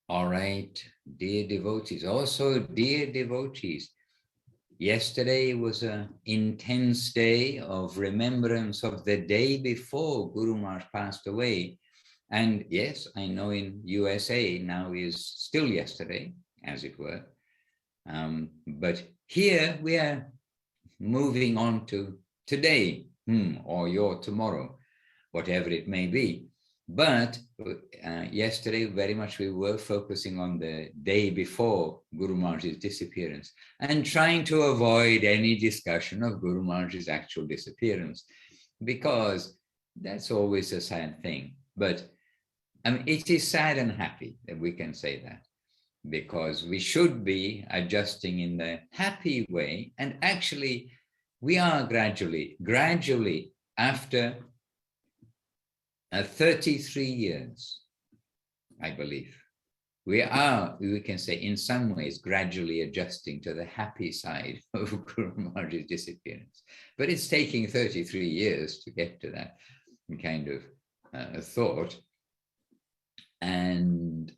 All right, dear devotees, also dear devotees, yesterday was an intense day of remembrance of the day before Guru Maharaj passed away. And yes, I know in USA now is still yesterday, as it were. But here we are moving on to today, or your tomorrow, whatever it may be. But yesterday, very much we were focusing on the day before Guru Maharaj's disappearance and trying to avoid any discussion of Guru Maharaj's actual disappearance, because that's always a sad thing. But I mean, it is sad and happy that we can say that, because we should be adjusting in the happy way. And actually, we are gradually after 33 years, I believe, we can say in some ways gradually adjusting to the happy side of Guru Maharaj's disappearance. But it's taking 33 years to get to that kind of thought. And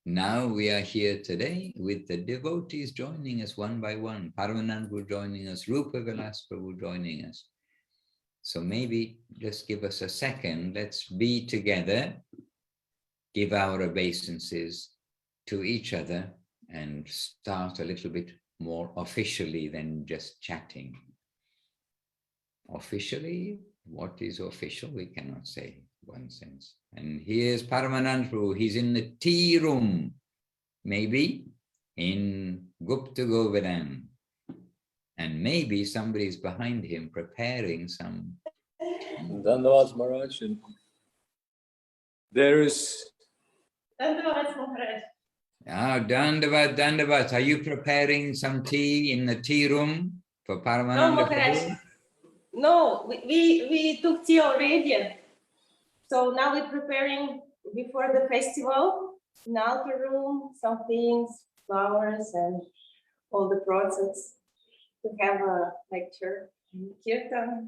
now we are here today with the devotees joining us one by one. Paramanand joining us, Rupa Vilas Prabhu joining us. So maybe just give us a second. Let's be together, give our obeisances to each other, and start a little bit more officially than just chatting. Officially, what is official? We cannot say one sense. And here's Paramanand Prabhu. He's in the tea room, maybe in Gupta Govardhan. And maybe somebody's behind him preparing some. Dandavad Maharaj. There is. Dandavad Maharaj. Dandavad. Are you preparing some tea in the tea room for Paramanand? No, Maharaj. No, we took tea already. So now we're preparing before the festival in outer room, some things, flowers, and all the process. To have a lecture in Kirtan.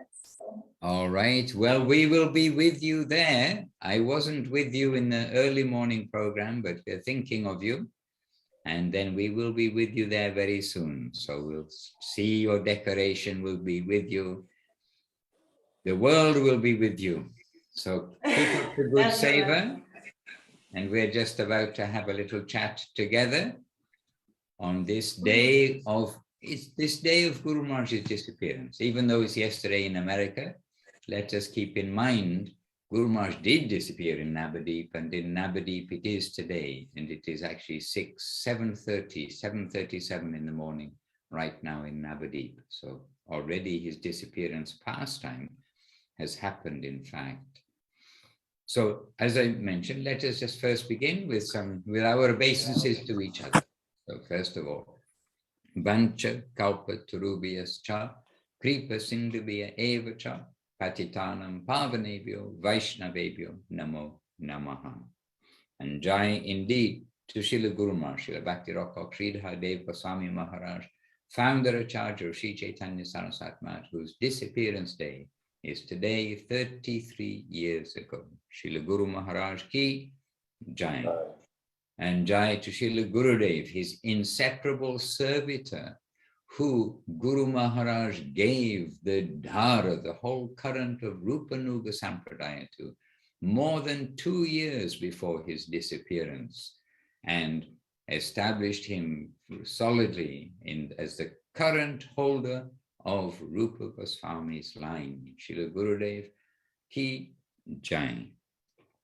So. All right. Well, we will be with you there. I wasn't with you in the early morning program, but we're thinking of you. And then we will be with you there very soon. So we'll see your decoration, will be with you. The world will be with you. So keep up the good savor. And we're just about to have a little chat together on this day of Guru Maharaj's disappearance. Even though it's yesterday in America, let us keep in mind Guru Maharaj did disappear in Navadip, and in Navadip it is today, and it is actually 7:37 in the morning right now in Navadip. So already his disappearance pastime has happened, in fact. So as I mentioned, let us just first begin with our obeisances to each other. So first of all, Vancha kalpa turubhyas cha kripa sindhubhya eva cha patitanam pavanebhyo vaishnavebhyo namo namaha. And jai indeed to Srila Guru Maharaj, Srila Bhakti Rakha Sridhar Dev Goswami Maharaj, founder Acharya of Sri Chaitanya Saraswati Maharaj, whose disappearance day is today 33 years ago. Srila Guru Maharaj ki jai. And jai to Srila Gurudev, his inseparable servitor, who Guru Maharaj gave the dhara, the whole current of Rupanuga Sampradaya to, more than 2 years before his disappearance, and established him solidly as the current holder of Rupa Goswami's line. Srila Gurudev ki jai.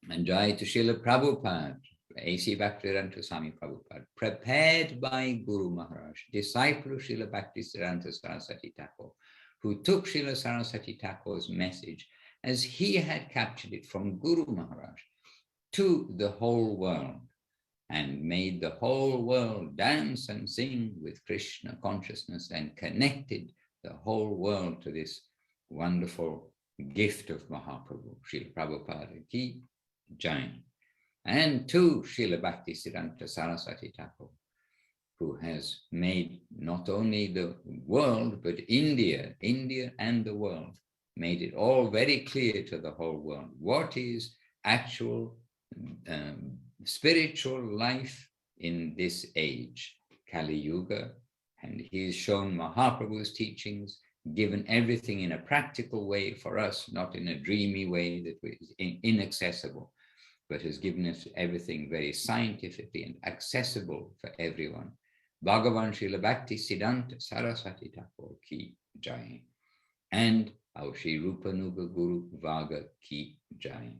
And jai to Srila Prabhupada, A.C. Bhaktivedanta Swami Prabhupada, prepared by Guru Maharaj, disciple of Srila Bhaktisiddhanta Saraswati Thakur, who took Srila Saraswati Thakur's message as he had captured it from Guru Maharaj to the whole world, and made the whole world dance and sing with Krishna consciousness, and connected the whole world to this wonderful gift of Mahaprabhu, Srila Prabhupada ki jai. And to Srila Bhaktisiddhanta Saraswati Thakur, who has made not only the world, but India and the world, made it all very clear to the whole world what is actual spiritual life in this age, Kali Yuga, and he's shown Mahaprabhu's teachings, given everything in a practical way for us, not in a dreamy way that is inaccessible, but has given us everything very scientifically and accessible for everyone. Bhagavan Srila Bhakti Siddhanta Saraswati Thakur ki jai, and our Sri Rupanuga Guru Vaga ki jai,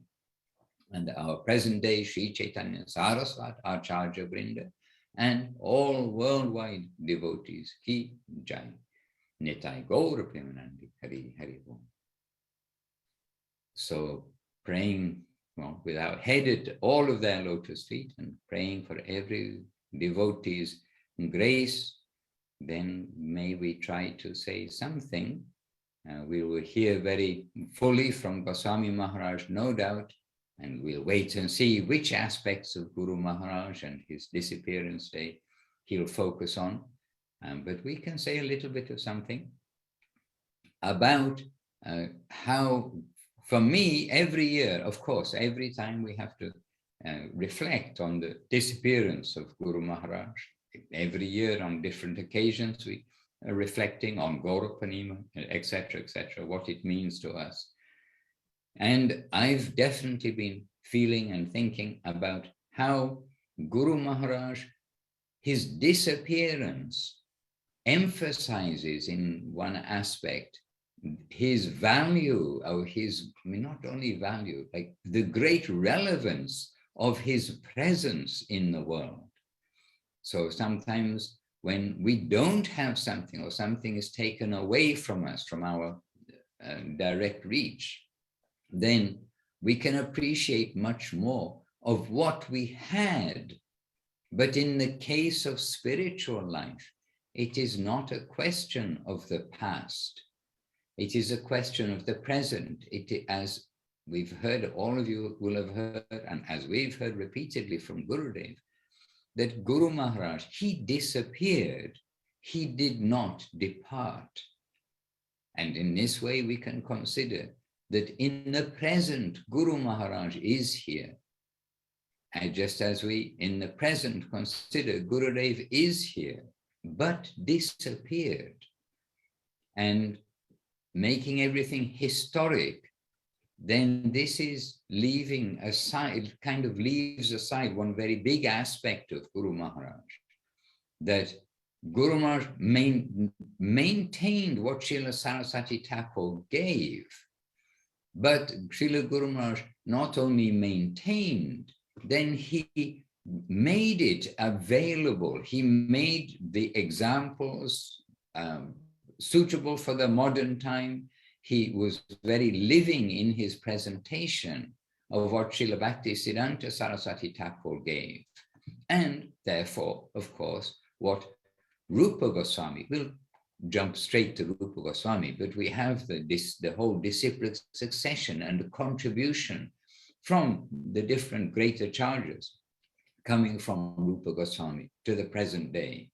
and our present day Sri Chaitanya Saraswat Acharya Vrinda, and all worldwide devotees ki jai. Nitai Gaura Premanandi Hari Hari Om. So praying, well, with our head at all of their lotus feet and praying for every devotee's grace, then may we try to say something. We will hear very fully from Goswami Maharaj, no doubt, and we'll wait and see which aspects of Guru Maharaj and his disappearance day he'll focus on. But we can say a little bit of something about how, for me, every year, of course, every time we have to reflect on the disappearance of Guru Maharaj. Every year on different occasions, we are reflecting on Gaurapanima, etc., what it means to us. And I've definitely been feeling and thinking about how Guru Maharaj, his disappearance, emphasizes in one aspect his value, or his, not only value, like the great relevance of his presence in the world. So sometimes when we don't have something, or something is taken away from us, from our direct reach, then we can appreciate much more of what we had. But in the case of spiritual life, it is not a question of the past. It is a question of the present. As we've heard, all of you will have heard, and as we've heard repeatedly from Gurudev, that Guru Maharaj, he disappeared. He did not depart. And in this way, we can consider that in the present, Guru Maharaj is here. And just as we in the present consider Gurudev is here, but disappeared, and making everything historic, then this is leaving aside, kind of leaves aside one very big aspect of Guru Maharaj, that Guru Maharaj maintained what Srila Saraswati Thakur gave, but Srila Guru Maharaj not only maintained, then he made it available. He made the examples suitable for the modern time. He was very living in his presentation of what Srila Bhakti Siddhanta Saraswati Thakur gave. And therefore, of course, what Rupa Goswami, we'll jump straight to Rupa Goswami, but we have the whole disciplic succession and the contribution from the different great acharyas coming from Rupa Goswami to the present day,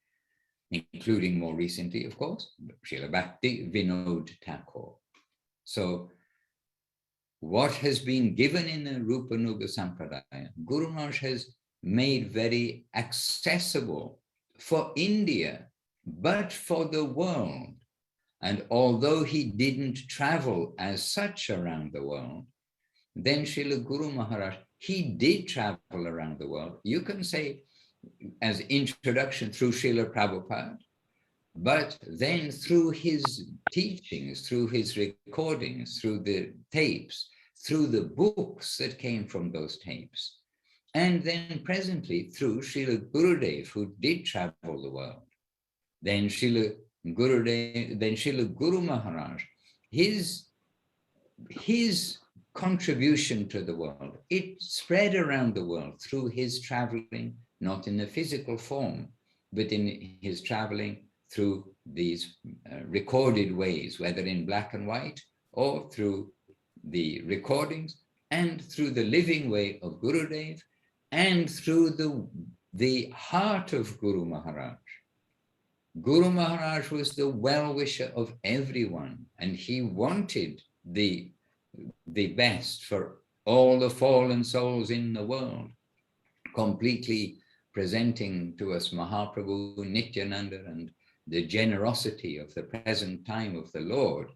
including more recently, of course, Srila Bhakti Vinod Thakur. So what has been given in the Rupa Nuga Sampradaya, Guru Maharaj has made very accessible for India, but for the world. And although he didn't travel as such around the world, then Srila Guru Maharaj, he did travel around the world. You can say as introduction through Srila Prabhupada, but then through his teachings, through his recordings, through the tapes, through the books that came from those tapes, and then presently through Srila Gurudev, who did travel the world. Then Srila Gurudev, then Srila Guru Maharaj, his contribution to the world, it spread around the world through his traveling, not in the physical form, but in his traveling through these recorded ways, whether in black and white or through the recordings, and through the living way of Gurudev, and through the heart of Guru Maharaj. Guru Maharaj was the well-wisher of everyone, and he wanted the best for all the fallen souls in the world, completely presenting to us Mahaprabhu, Nityananda, and the generosity of the present time of the Lord.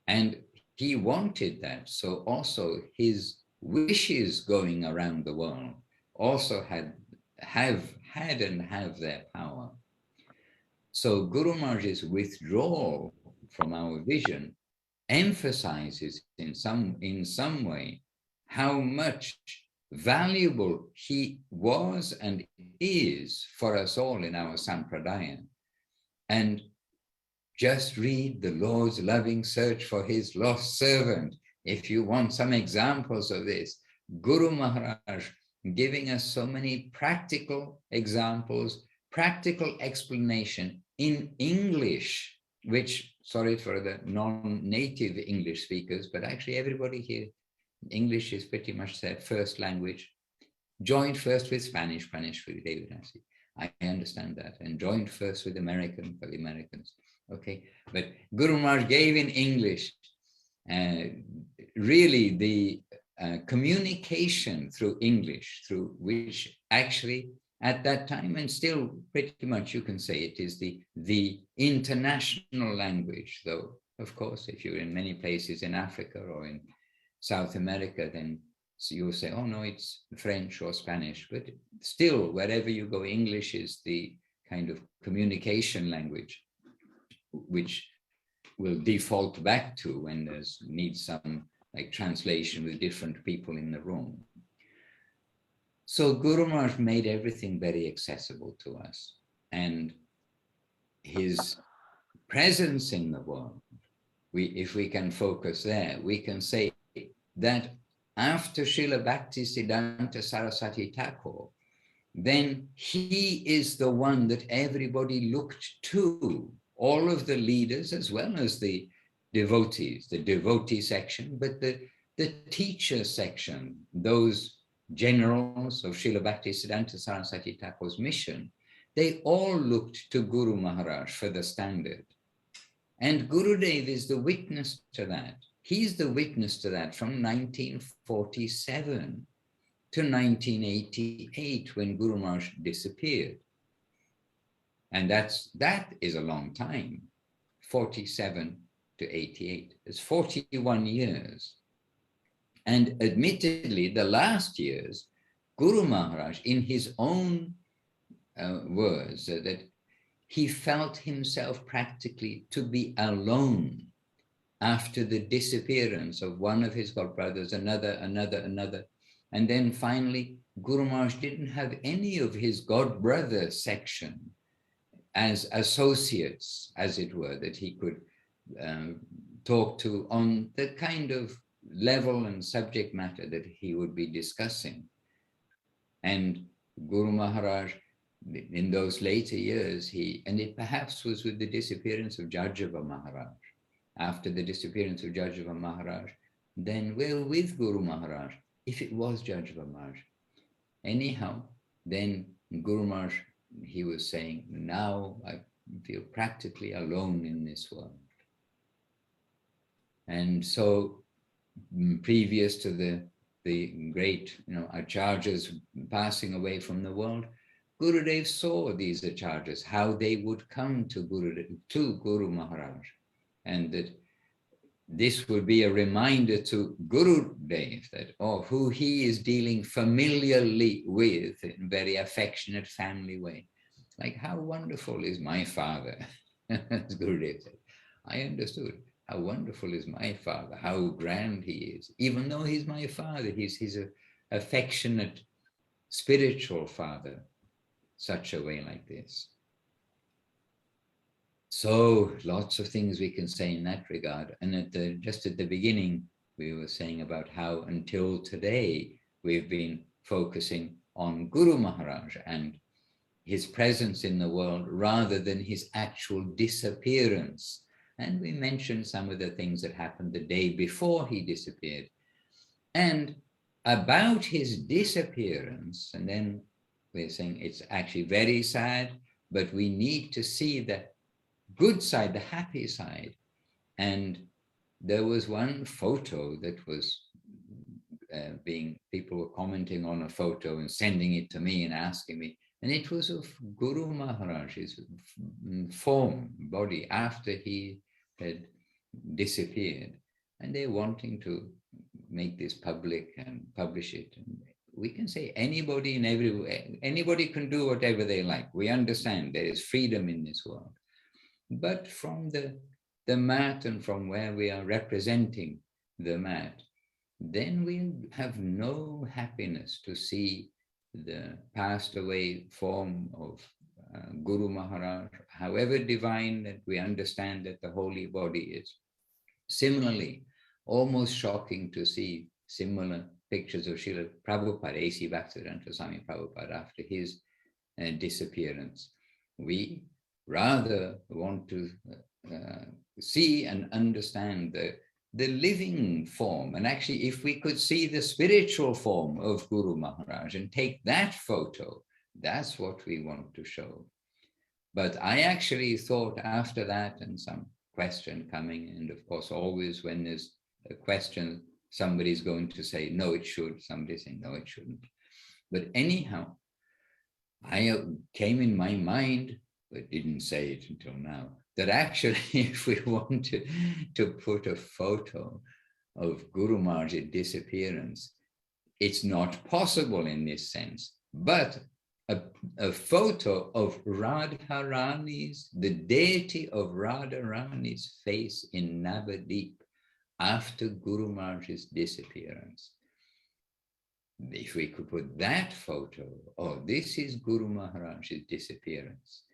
And he wanted that. So also his wishes going around the world also have their power. So Guru Maharaj's withdrawal from our vision emphasizes in some way how much valuable he was and is for us all in our Sampradaya. And just read the Lord's loving search for his lost servant. If you want some examples of this, Guru Maharaj giving us so many practical examples, practical explanation in English, which, sorry for the non-native English speakers, but actually everybody here, English is pretty much their first language, joined first with Spanish for Devanasi. I understand that, and joined first with American for the Americans. Okay, but Guru Maharaj gave in English really the communication through English, through which actually at that time, and still pretty much you can say it is the international language, though of course if you're in many places in Africa or in South America, then you'll say, oh no, it's French or Spanish, but still wherever you go, English is the kind of communication language which will default back to when there's needs some like translation with different people in the room. So Guru Maharaj made everything very accessible to us, and his presence in the world, if we can focus there, we can say that after Srila Bhaktisiddhanta Saraswati Thakur, then he is the one that everybody looked to, all of the leaders as well as the devotees, the devotee section, but the teacher section, those generals of Srila Bhaktisiddhanta Saraswati Thakur's mission, they all looked to Guru Maharaj for the standard. And Gurudev is the witness to that. He's the witness to that from 1947 to 1988 when Guru Maharaj disappeared. And that is a long time, 47 to 88. It's 41 years. And admittedly, the last years, Guru Maharaj, in his own words, that he felt himself practically to be alone after the disappearance of one of his godbrothers, another. And then finally, Guru Maharaj didn't have any of his godbrother section as associates, as it were, that he could talk to on the kind of level and subject matter that he would be discussing. And Guru Maharaj, in those later years, and it perhaps was with the disappearance of Jajava Maharaj. After the disappearance of Jajava Maharaj, then we're with Guru Maharaj, if it was Jajava Maharaj. Anyhow, then Guru Maharaj, he was saying, now I feel practically alone in this world. And so previous to the great, acharyas passing away from the world, Gurudev saw these acharyas, how they would come to Guru Maharaj, and that this would be a reminder to Gurudev that, who he is dealing familiarly with in a very affectionate family way. Like, how wonderful is my father, as Gurudev said. I understood. How wonderful is my father, how grand he is. Even though he's my father, he's an affectionate, spiritual father, such a way like this. So lots of things we can say in that regard. And just at the beginning, we were saying about how until today, we've been focusing on Guru Maharaj and his presence in the world rather than his actual disappearance. And we mentioned some of the things that happened the day before he disappeared. And about his disappearance, and then we're saying it's actually very sad, but we need to see the good side, the happy side. And there was one photo that was people were commenting on a photo and sending it to me and asking me, and it was of Guru Maharaj's form, body, after he had disappeared, and they're wanting to make this public and publish it. And we can say anybody and anybody can do whatever they like. We understand there is freedom in this world, but from the mat and from where we are representing the mat, then we'll have no happiness to see the passed away form of Guru Maharaj, however divine that we understand that the holy body is. Similarly, almost shocking to see similar pictures of Srila Prabhupada, A.C. Bhaktivedanta Swami Prabhupada, after his disappearance. We rather want to see and understand the living form. And actually, if we could see the spiritual form of Guru Maharaj and take that photo, that's what we want to show. But I actually thought after that, and some question coming, and of course, always when there's a question, somebody's going to say, no, it should. Somebody's saying, no, it shouldn't. But anyhow, I came in my mind, but didn't say it until now, that actually, if we wanted to put a photo of Guru Maharaj's disappearance, it's not possible in this sense. But a photo of Radharani's, the deity of Radharani's face in Navadip after Guru Maharaj's disappearance. If we could put that photo, oh, this is Guru Maharaj's disappearance.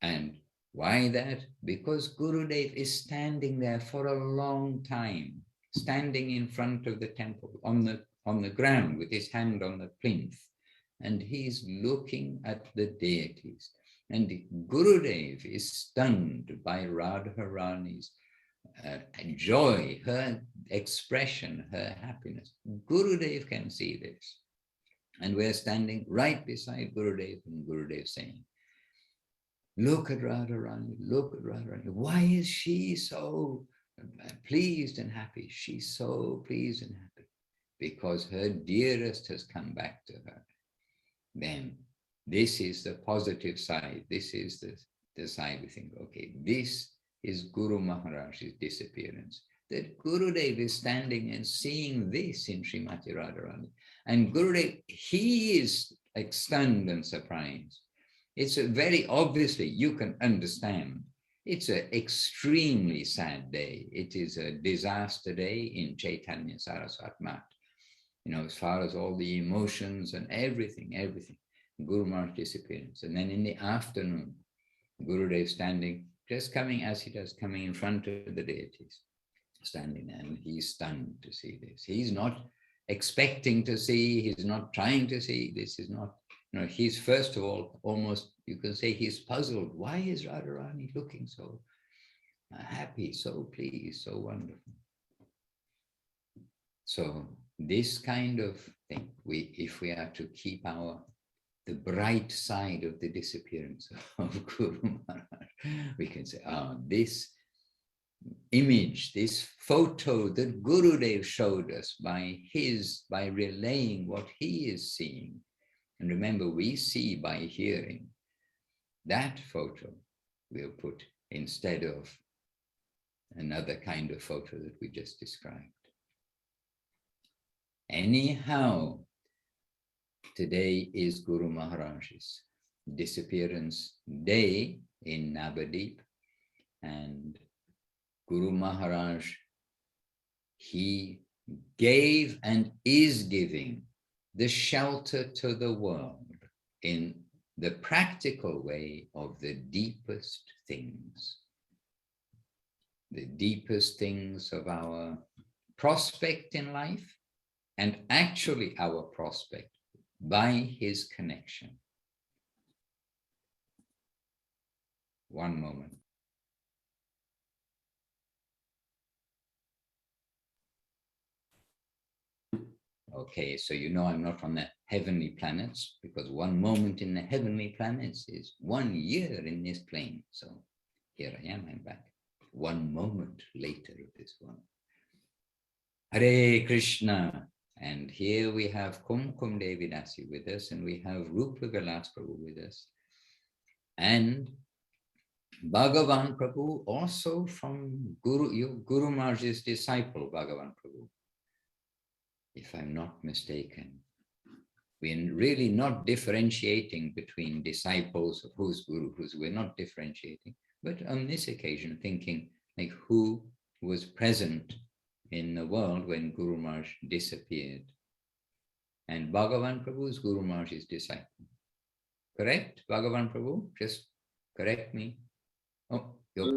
And why that? Because Gurudev is standing there for a long time, standing in front of the temple on the ground with his hand on the plinth. And he's looking at the deities. And Gurudev is stunned by Radharani's joy, her expression, her happiness. Gurudev can see this. And we're standing right beside Gurudev, and Gurudev saying, look at Radharani, look at Radharani. Why is she so pleased and happy? She's so pleased and happy because her dearest has come back to her. Then this is the positive side. This is the side we think, okay, this is Guru Maharaj's disappearance. That Gurudev is standing and seeing this in Srimati Radharani. And Gurudev, he is like stunned and surprised. It's a very obviously, you can understand, it's an extremely sad day. It is a disaster day in Chaitanya Saraswat Mat. You know, as far as all the emotions and everything, Guru Maharaj's disappearance. And then in the afternoon, Gurudev standing, just coming as he does, coming in front of the deities, standing there, and he's stunned to see this. He's not expecting to see, he's not trying to see, this is not, you know, he's first of all, almost, you can say he's puzzled. Why is Radharani looking so happy, so pleased, so wonderful? So this kind of thing, if we are to keep the bright side of the disappearance of Guru Maharaj, we can say, this image, this photo that Gurudev showed us by relaying what he is seeing. And remember, we see by hearing. That photo we'll put instead of another kind of photo that we just described. Anyhow, today is Guru Maharaj's disappearance day in Navadip, and Guru Maharaj, he gave and is giving the shelter to the world in the practical way of the deepest things of our prospect in life, and actually our prospect by his connection. One moment. Okay, so you know I'm not on the heavenly planets, because one moment in the heavenly planets is 1 year in this plane. So here I am, I'm back. One moment later of this one. Hare Krishna. And here we have Kumkum Devidasi with us, and we have Rupa Vilas Prabhu with us. And Bhagavan Prabhu, also from Guru Maharaj's disciple, Bhagavan Prabhu, if I'm not mistaken. We're really not differentiating between disciples of who's Guru, we're not differentiating. But on this occasion, thinking like who was present in the world when Guru Maharaj disappeared. And Bhagavan Prabhu is Guru Maharaj's disciple. Correct, Bhagavan Prabhu? Just correct me. Oh, yes.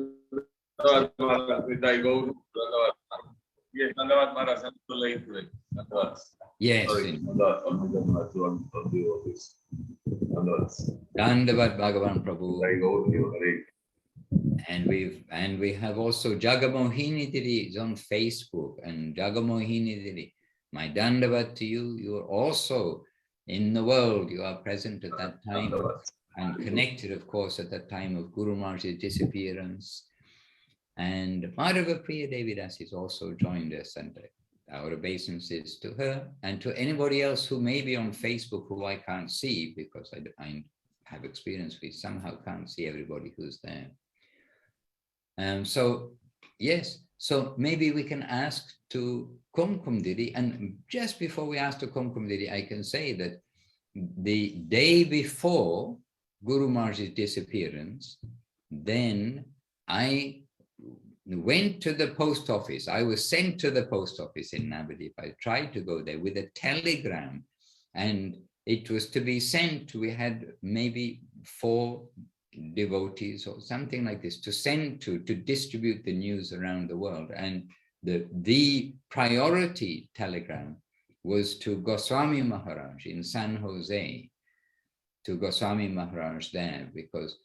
Dandavat Bhagavan Prabhu. And we have also Jagamohini Didi is on Facebook, and Jagamohini Didi, my Dandavat to you. You are also in the world. You are present at that time and connected, of course, at that time of Guru Maharaj's disappearance. And Madhava Priya Devidas has also joined us, and our obeisances to her and to anybody else who may be on Facebook who I can't see, because I have experience we somehow can't see everybody who's there. So yes, so maybe we can ask to Kumkum Didi, and just before we ask to Kumkum Didi, I can say that the day before Guru Maharaj's disappearance, then I went to the post office. I was sent to the post office in Navadip. I tried to go there with a telegram, and it was to be sent. We had maybe 4 devotees or something like this to send to distribute the news around the world. And the priority telegram was to Goswami Maharaj in San Jose, to Goswami Maharaj there, because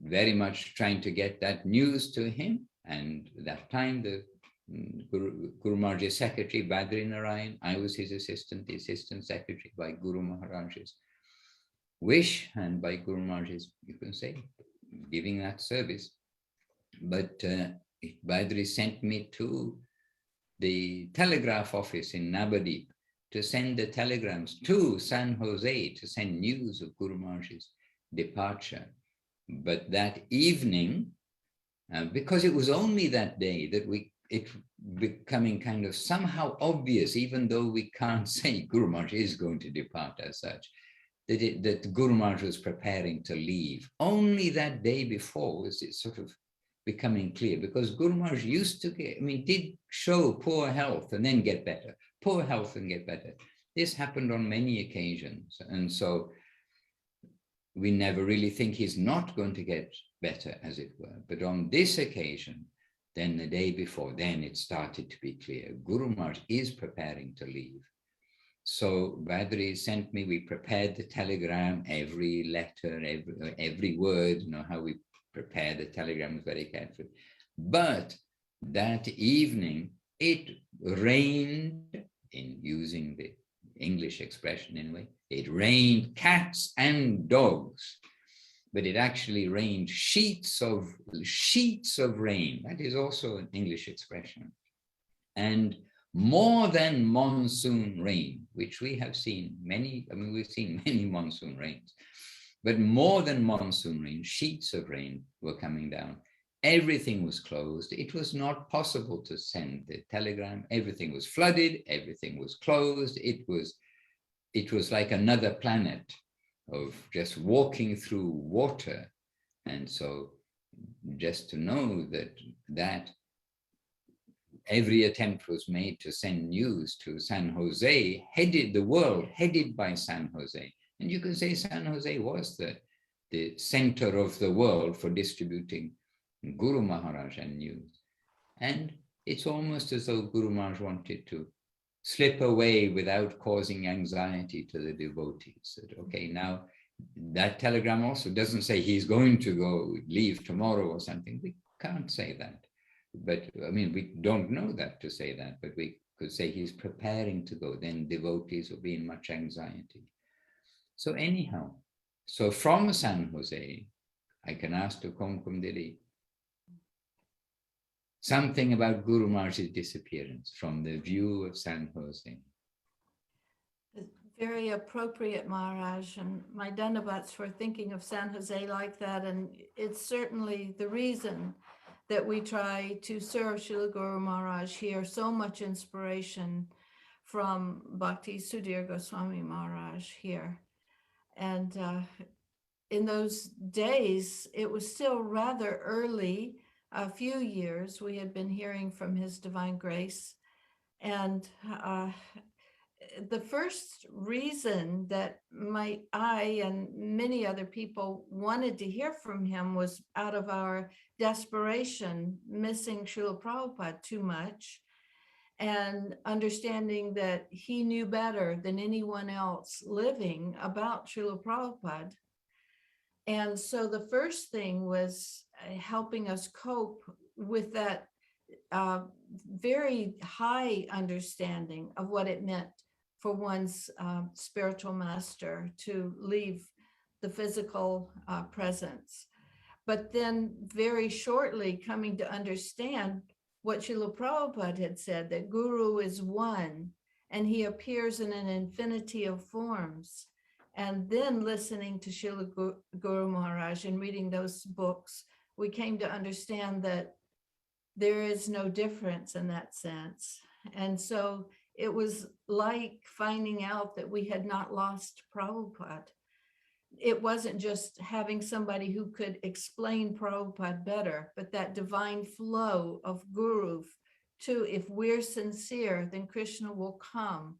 very much trying to get that news to him. And that time, the Guru Maharaj's secretary, Badri Narayan, I was his assistant, the assistant secretary by Guru Maharaj's wish and by Guru Maharaj's, you can say, giving that service. But Badri sent me to the telegraph office in Navadip to send the telegrams to San Jose to send news of Guru Maharaj's departure. But that evening, because it was only that day that it becoming kind of somehow obvious, even though we can't say Guru Maharaj is going to depart as such, that Guru Maharaj was preparing to leave. Only that day before was it sort of becoming clear, because Guru Maharaj used to get, did show poor health and then get better, poor health and get better. This happened on many occasions. And so we never really think he's not going to get better, as it were. But on this occasion, then the day before, then it started to be clear. Guru Maharaj is preparing to leave. So Badri sent me, we prepared the telegram, every letter, every word, how we prepare the telegrams very carefully. But that evening, it rained, in using the English expression anyway, it rained cats and dogs, but it actually rained sheets of rain. That is also an English expression. And more than monsoon rain, which we have seen many, we've seen many monsoon rains, but more than monsoon rain, sheets of rain were coming down. Everything was closed. It was not possible to send the telegram. Everything was flooded. Everything was closed. It was like another planet of just walking through water. And so just to know that every attempt was made to send news to San Jose, headed by San Jose. And you can say San Jose was the center of the world for distributing Guru Maharaj and news. And it's almost as though Guru Maharaj wanted to slip away without causing anxiety to the devotees. That, okay, now that telegram also doesn't say he's going to leave tomorrow or something. We can't say that. But we don't know that to say that, but we could say he's preparing to go, then devotees will be in much anxiety. So anyhow, so from San Jose, I can ask to Kumkum Didi something about Guru Maharaj's disappearance from the view of San Jose. Very appropriate, Maharaj, and my Dandavats for thinking of San Jose like that. And it's certainly the reason that we try to serve Srila Guru Maharaj here. So much inspiration from Bhakti Sudhir Goswami Maharaj here. And in those days, it was still rather early, a few years. We had been hearing from His Divine Grace. And the first reason that I and many other people wanted to hear from him was out of our desperation, missing Srila Prabhupada too much, and understanding that he knew better than anyone else living about Srila Prabhupada. And so the first thing was helping us cope with that very high understanding of what it meant for one's spiritual master to leave the physical presence. But then very shortly coming to understand what Srila Prabhupada had said, that Guru is one and he appears in an infinity of forms. And then listening to Srila Guru Maharaj and reading those books, we came to understand that there is no difference in that sense. And so it was like finding out that we had not lost Prabhupada. It wasn't just having somebody who could explain Prabhupada better, but that divine flow of Guru to, if we're sincere, then Krishna will come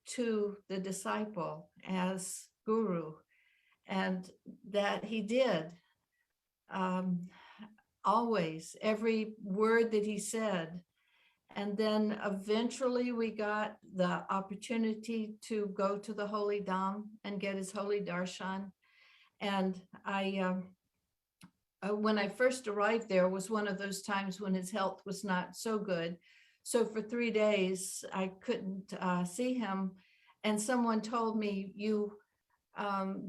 to the disciple as Guru. And that he did. Always, every word that he said. And then eventually we got the opportunity to go to the Holy Dham and get his holy darshan. And when I first arrived there was one of those times when his health was not so good. So for 3 days, I couldn't see him. And someone told me, you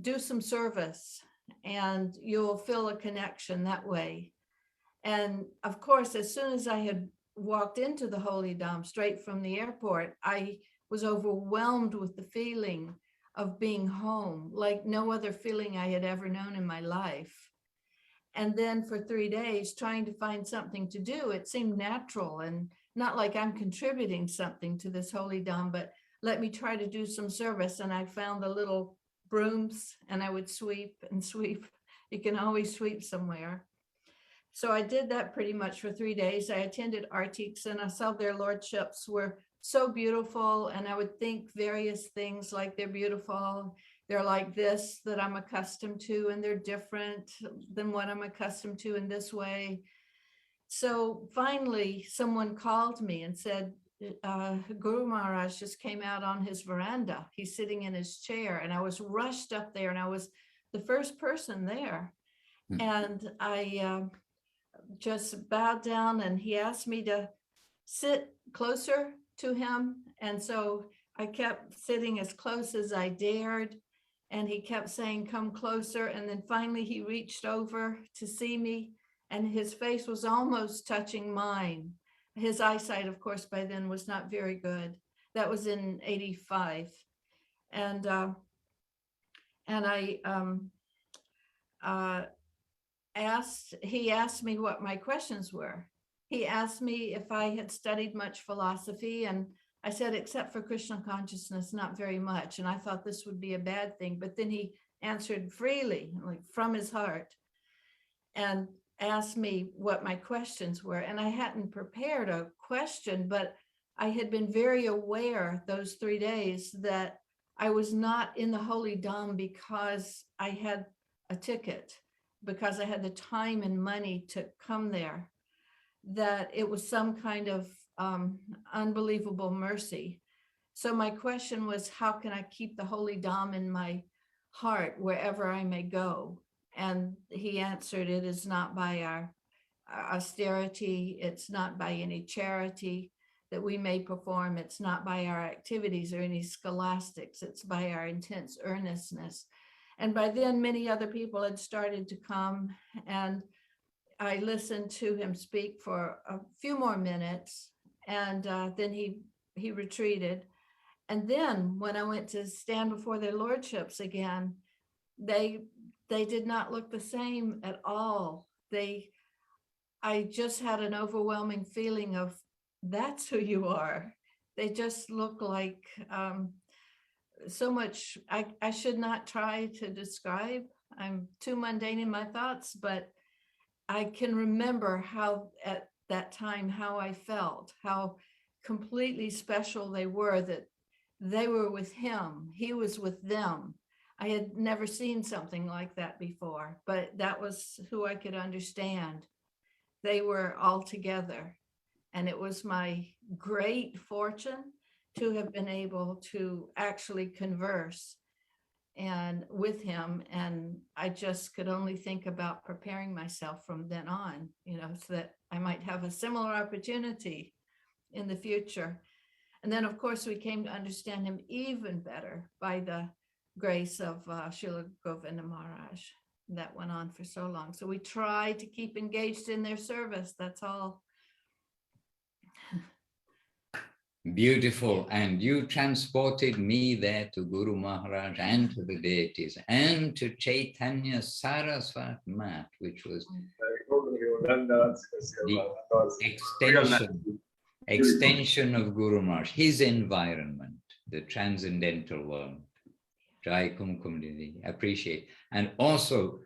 do some service and you'll feel a connection that way. And of course, as soon as I had walked into the Holy Dham straight from the airport, I was overwhelmed with the feeling of being home, like no other feeling I had ever known in my life. And then for 3 days, trying to find something to do, it seemed natural and not like I'm contributing something to this Holy Dham, but let me try to do some service. And I found the little brooms and I would sweep and sweep. You can always sweep somewhere. So I did that pretty much for 3 days. I attended Artiks and I saw their lordships were so beautiful. And I would think various things like they're beautiful. They're like this that I'm accustomed to, and they're different than what I'm accustomed to in this way. So finally, someone called me and said, Guru Maharaj just came out on his veranda. He's sitting in his chair. And I was rushed up there and I was the first person there. And I just bowed down and he asked me to sit closer to him. And so I kept sitting as close as I dared. And he kept saying, come closer. And then finally he reached over to see me and his face was almost touching mine. His eyesight, of course, by then was not very good. That was in 85. And I he asked me what my questions were. He asked me if I had studied much philosophy, and I said, except for Krishna consciousness, not very much. And I thought this would be a bad thing, but then he answered freely, like from his heart, and asked me what my questions were. And I hadn't prepared a question, but I had been very aware those 3 days that I was not in the Holy Dham because I had a ticket, because I had the time and money to come there, that it was some kind of unbelievable mercy. So my question was, how can I keep the Holy Dham in my heart wherever I may go? And he answered, it is not by our austerity, it's not by any charity that we may perform, it's not by our activities or any scholastics, it's by our intense earnestness. And by then many other people had started to come, and I listened to him speak for a few more minutes, and then he retreated. And then when I went to stand before their lordships again, they did not look the same at all. I just had an overwhelming feeling of, that's who you are. They just look like so much. I should not try to describe. I'm too mundane in my thoughts, but I can remember how at that time, how I felt, how completely special they were, that they were with him, he was with them. I had never seen something like that before, but that was who I could understand. They were all together. And it was my great fortune to have been able to actually converse and with him. And I just could only think about preparing myself from then on, so that I might have a similar opportunity in the future. And then, of course, we came to understand him even better by the grace of Srila Govinda Maharaj. That went on for so long. So we tried to keep engaged in their service. That's all. Beautiful. And you transported me there to Guru Maharaj and to the deities and to Chaitanya Saraswat Mat, which was the extension of Guru Maharaj, his environment, the transcendental world. Jai Kumkum Didi, appreciate. And also,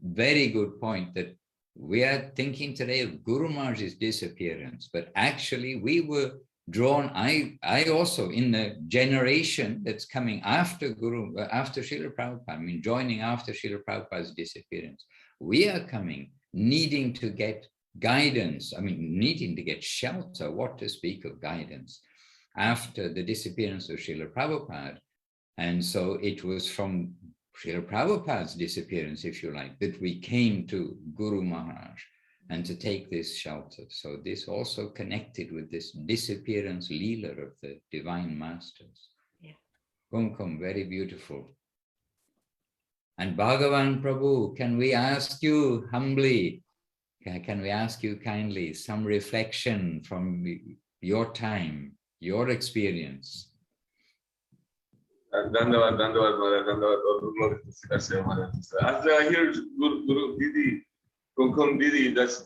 very good point that we are thinking today of Guru Maharaj's disappearance, but actually we were drawn, I also, in the generation that's coming after Srila Prabhupada, joining after Srila Prabhupada's disappearance, we are coming, needing to get guidance, needing to get shelter, what to speak of guidance, after the disappearance of Srila Prabhupada. And so it was from Srila Prabhupada's disappearance, if you like, that we came to Guru Maharaj and to take this shelter. So this also connected with this disappearance leela of the divine masters. Yeah. Kumkum, very beautiful. And Bhagavan Prabhu, can we ask you humbly, can we ask you kindly some reflection from your time, your experience? Dandavad, after I hear Guru Didi, Kumkum Didi, that's,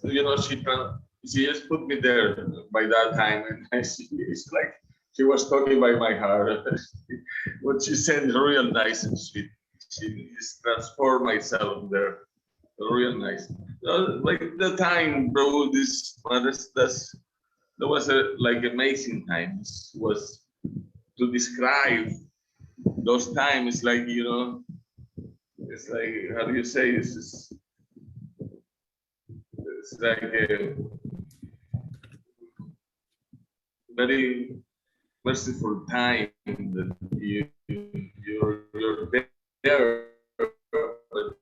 she just put me there by that time, and it's like she was talking by my heart. What she said is real nice and sweet. She just transformed myself there, real nice. Like the time, bro, that was like amazing times. Was to describe those times, like, it's like, how do you say, it's like a very merciful time that you're there, but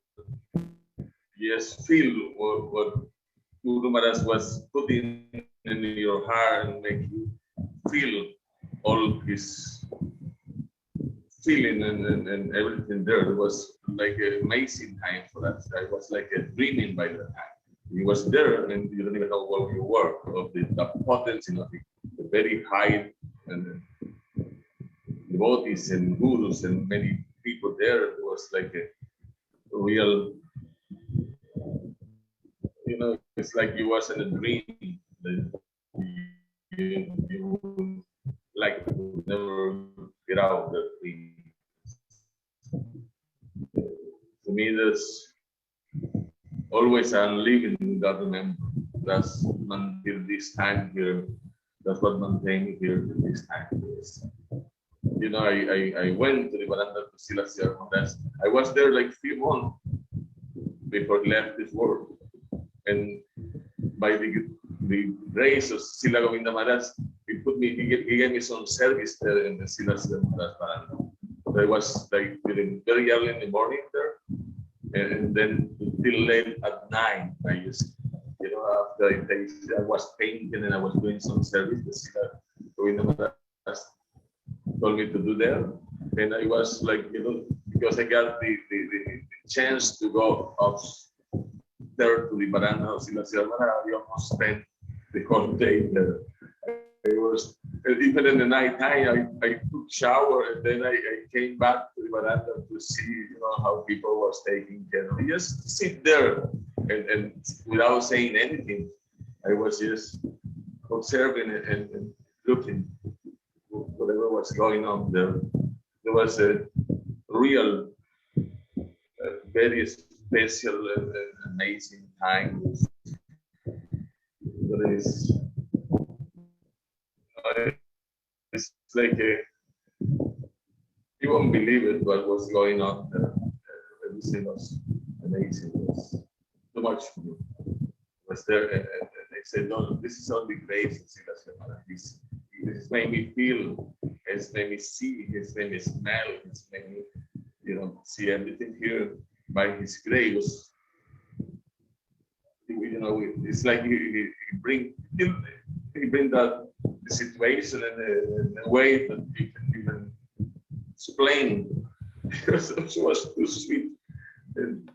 yes, feel what Guru Maharaj was putting in your heart and make you feel all his feeling and everything there. It was like an amazing time for us. I was like a dreaming by the time. He was there and you don't even know where you were, of the potency of the very high and devotees and gurus and many people there. It was like a real, it's like you was in a dream that you like to never get out of the dream. To me, that's always I'm living without remember. That's until this time here. That's what maintained here to this time. I went to the veranda to Srila Maharaj. I was there like 3 months before he left this world. And by the grace of Srila Govinda Maharaj, he gave me some service there in the Srila Maharaj veranda. I was like very early in the morning there, and then till late at night. I used, after I was painting and I was doing some service, the Srila Govinda Maharaj told me to do there, and I was like, because I got the chance to go up there to the veranda of Srila Maharaj, I almost spent the whole day there. I was even in the night time, I took shower and then I came back to the veranda to see, you know, how people was taking care of me. Just sit there and without saying anything, I was just observing it and looking whatever was going on there. There was a real, very special and amazing time. It's like you won't believe it what was going on there. Everything was amazing. It was too much for me. I was there and they said, no, this is only grace. This made me feel, it's made me see, it's made me smell, it's made me, you know, see everything here by His grace. You know, it's like he bring that the situation in a way that you can even explain, because it was too sweet. And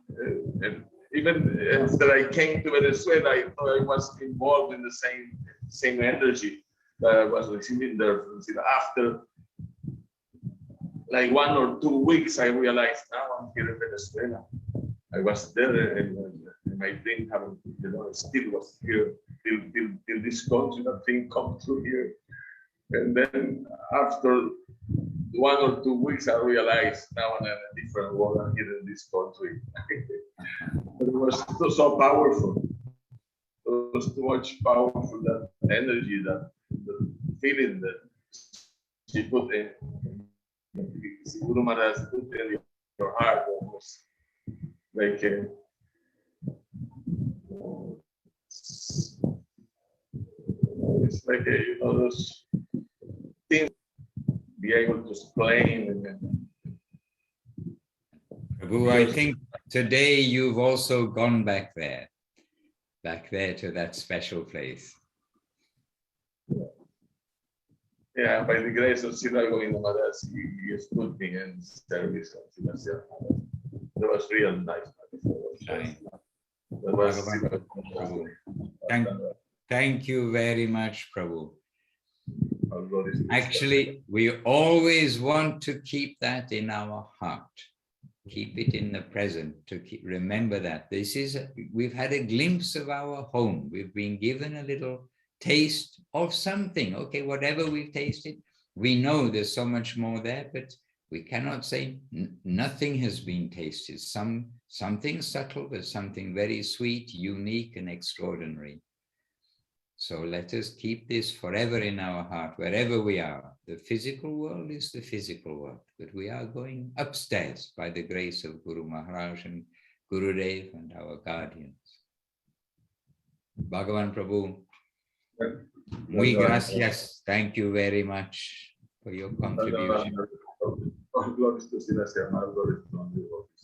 even after I came to Venezuela, I thought I was involved in the same energy that I was receiving there. After like 1 or 2 weeks, I realized now I'm here in Venezuela. I was there and my dream haven't, you know, still was here till this country, that thing come through here. And then after 1 or 2 weeks, I realized now I'm in a different world. I'm here in this country. But it was so powerful. It was too much powerful, that energy, that the feeling that she put in, Guru Maharaj put in your heart, almost like it's like you know, those things be able to explain. Prabhu, I think today you've also gone back there to that special place. Yeah, by the grace of Srila Govinda Maharaj, he has put me in service of Sannyāsī. That was real nice. That was Thank you very much, Prabhu. Actually, we always want to keep that in our heart. Keep it in the present, to remember that. We've had a glimpse of our home. We've been given a little taste of something. Okay, whatever we've tasted, we know there's so much more there, but we cannot say nothing has been tasted. Something subtle, but something very sweet, unique, and extraordinary. So let us keep this forever in our heart, wherever we are. The physical world is the physical world, but we are going upstairs by the grace of Guru Maharaj and Gurudev and our guardians. Bhagavan Prabhu, muy gracias. Thank you very much for your contribution.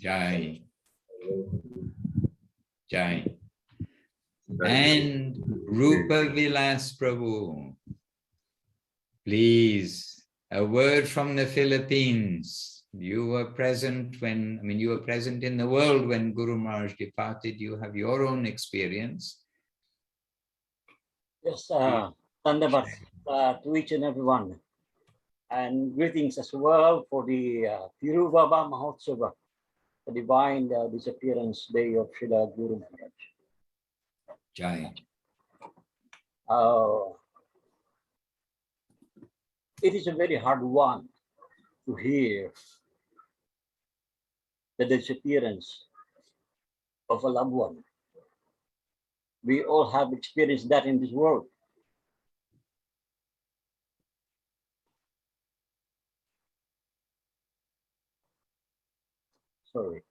Jai. Jai. And Rupa Vilas Prabhu, please, a word from the Philippines. You were present you were present in the world when Guru Maharaj departed. You have your own experience. Yes, Thunderbird to each and everyone. And greetings as well for the Tiruvaba Mahotsava, the divine disappearance day of Srila Guru Maharaj. Jai. It is a very hard one to hear the disappearance of a loved one. We all have experienced that in this world. Sorry.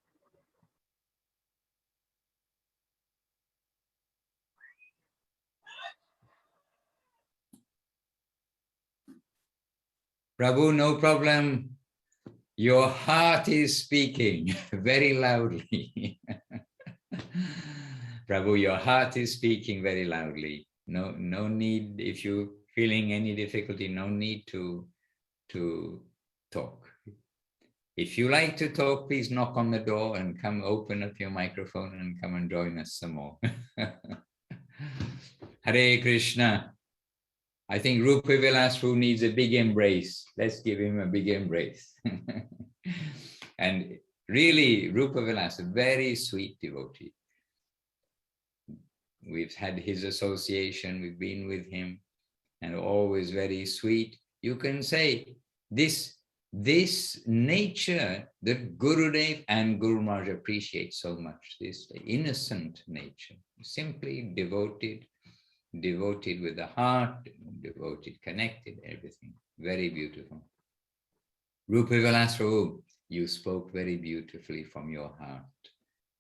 Prabhu, no problem. Your heart is speaking very loudly. Prabhu, your heart is speaking very loudly. No need, if you're feeling any difficulty, no need to talk. If you like to talk, please knock on the door and come open up your microphone and come and join us some more. Hare Krishna. I think Rupa Vilasru needs a big embrace. Let's give him a big embrace. And really, Rupa Vilasru, very sweet devotee. We've had his association, we've been with him, and always very sweet. You can say this nature that Gurudev and Guru Maharaj appreciate so much, this innocent nature, simply devoted with the heart, devoted, connected, everything. Very beautiful. Rupa Vilasru, you spoke very beautifully from your heart.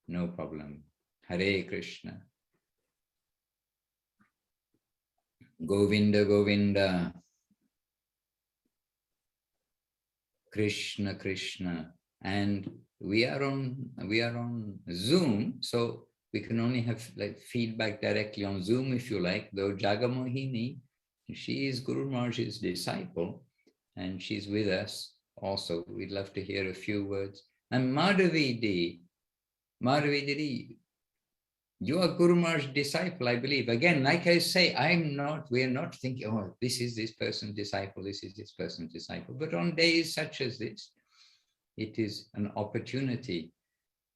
No problem. Hare Krishna. Govinda, Govinda. Krishna, Krishna. And we are on Zoom, so we can only have like feedback directly on Zoom if you like, though Jagamohini, she is Guru Maharaj's disciple, and she's with us also. We'd love to hear a few words. And Madhavi Didi, you are Guru Maharaj's disciple, I believe. Again, like I say, we're not thinking, oh, this is this person's disciple, this is this person's disciple. But on days such as this, it is an opportunity.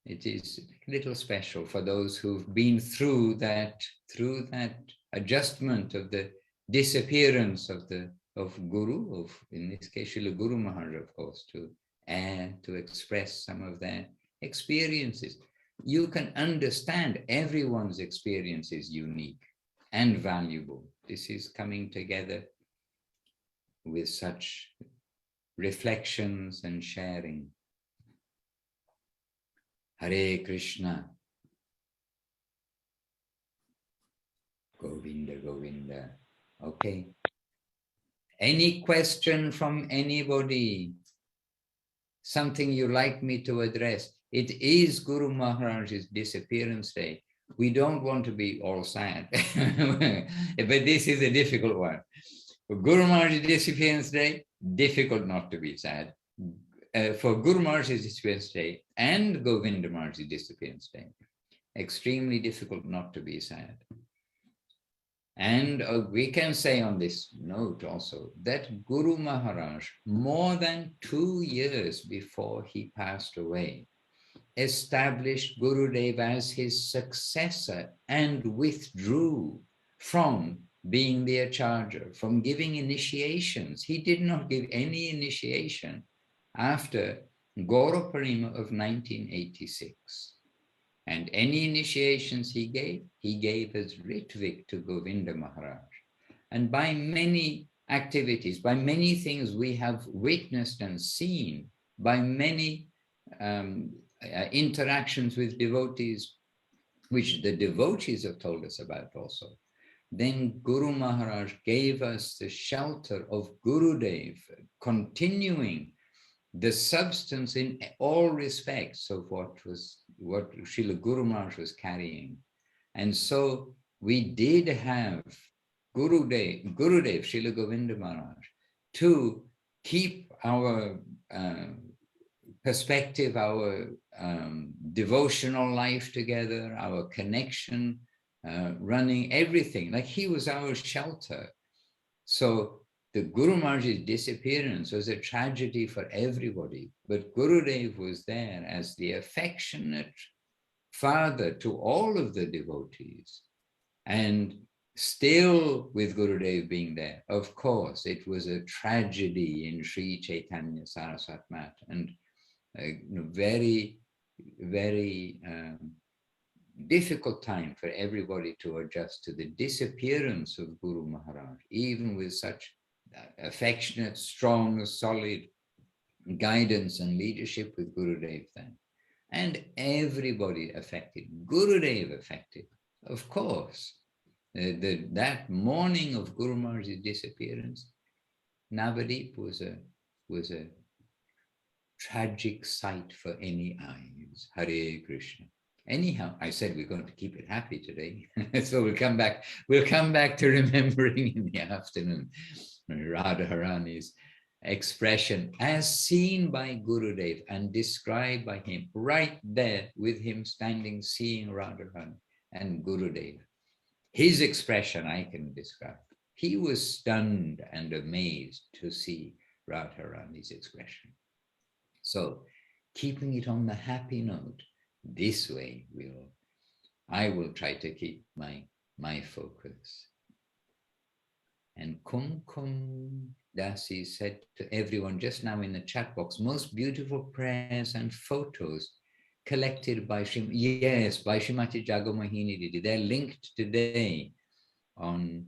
It is a little special for those who've been through that adjustment of the disappearance of Guru, in this case, Srila Guru Maharaj, of course, to express some of their experiences. You can understand everyone's experience is unique and valuable. This is coming together with such reflections and sharing. Hare Krishna. Govinda, Govinda. Okay. Any question from anybody? Something you like me to address? It is Guru Maharaj's disappearance day. We don't want to be all sad, but this is a difficult one. For Guru Maharaj's disappearance day, difficult not to be sad. For Guru Maharaj's disappearance day and Govinda Maharaj's disappearance day, extremely difficult not to be sad. And we can say on this note also that Guru Maharaj, more than 2 years before he passed away, established Gurudev as his successor and withdrew from being the Acharya, from giving initiations. He did not give any initiation after Gaurapurnima of 1986. And any initiations he gave as Ritvik to Govinda Maharaj. And by many activities, by many things we have witnessed and seen, by many interactions with devotees, which the devotees have told us about also, then Guru Maharaj gave us the shelter of Gurudev, continuing the substance in all respects of what Srila Guru Maharaj was carrying. And so we did have Gurudev, Srila Govinda Maharaj, to keep our perspective, our devotional life together, our connection, running everything. Like he was our shelter. So the Guru Maharaj's disappearance was a tragedy for everybody, but Gurudev was there as the affectionate father to all of the devotees. And still with Gurudev being there, of course, it was a tragedy in Sri Chaitanya Saraswat Mat, and a very, very difficult time for everybody to adjust to the disappearance of Guru Maharaj, even with such affectionate, strong, solid guidance and leadership with Gurudev then. And everybody affected, Gurudev affected, of course. That morning of Guru Maharaj's disappearance, Navadip was a tragic sight for any eyes. Hare Krishna. Anyhow, I said we're going to keep it happy today. So we'll come back to remembering in the afternoon Radharani's expression as seen by Gurudev and described by him right there with him standing seeing Radharani and Gurudev. His expression I can describe. he was stunned and amazed to see Radharani's expression. So keeping it on the happy note, this way I will try to keep my focus. And Kumkum Dasi said to everyone just now in the chat box, most beautiful prayers and photos collected by Srimati Jagamohini Didi. They're linked today on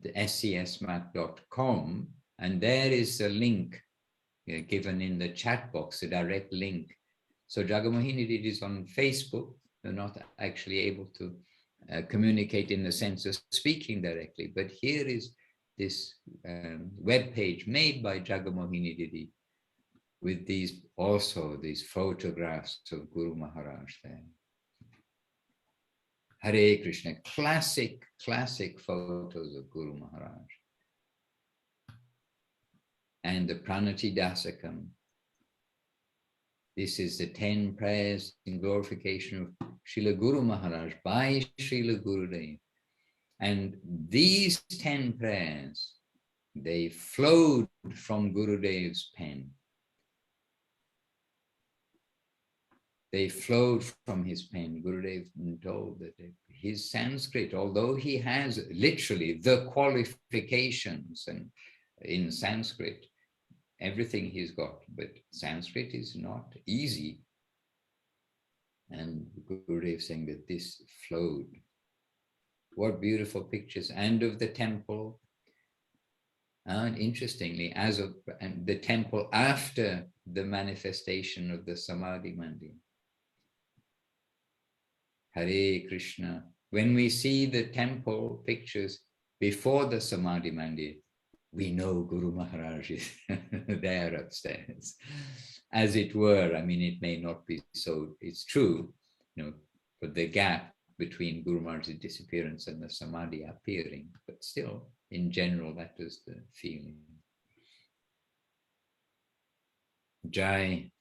the scesmat.com, and there is a link given in the chat box, a direct link. So Jagamohini Didi is on Facebook. They're not actually able to communicate in the sense of speaking directly, but here is this web page made by Jagamohini Didi with these photographs of Guru Maharaj there. Hare Krishna, classic photos of Guru Maharaj. And the Pranati Dasakam. This is the 10 prayers in glorification of Srila Guru Maharaj by Srila Gurudev. And these 10 prayers, they flowed from Gurudev's pen. They flowed from his pen. Gurudev told that his Sanskrit, although he has literally the qualifications and in Sanskrit, everything he's got, but Sanskrit is not easy. And Gurudev saying that this flowed. What beautiful pictures. And of the temple. And interestingly, and the temple after the manifestation of the Samadhi Mandir. Hare Krishna. When we see the temple pictures before the Samadhi Mandir, we know Guru Maharaj is there upstairs. As it were, I mean, it may not be so, it's true, but the gap between Guru Maharaj's disappearance and the Samadhi appearing, but still, in general, that was the feeling. Jai.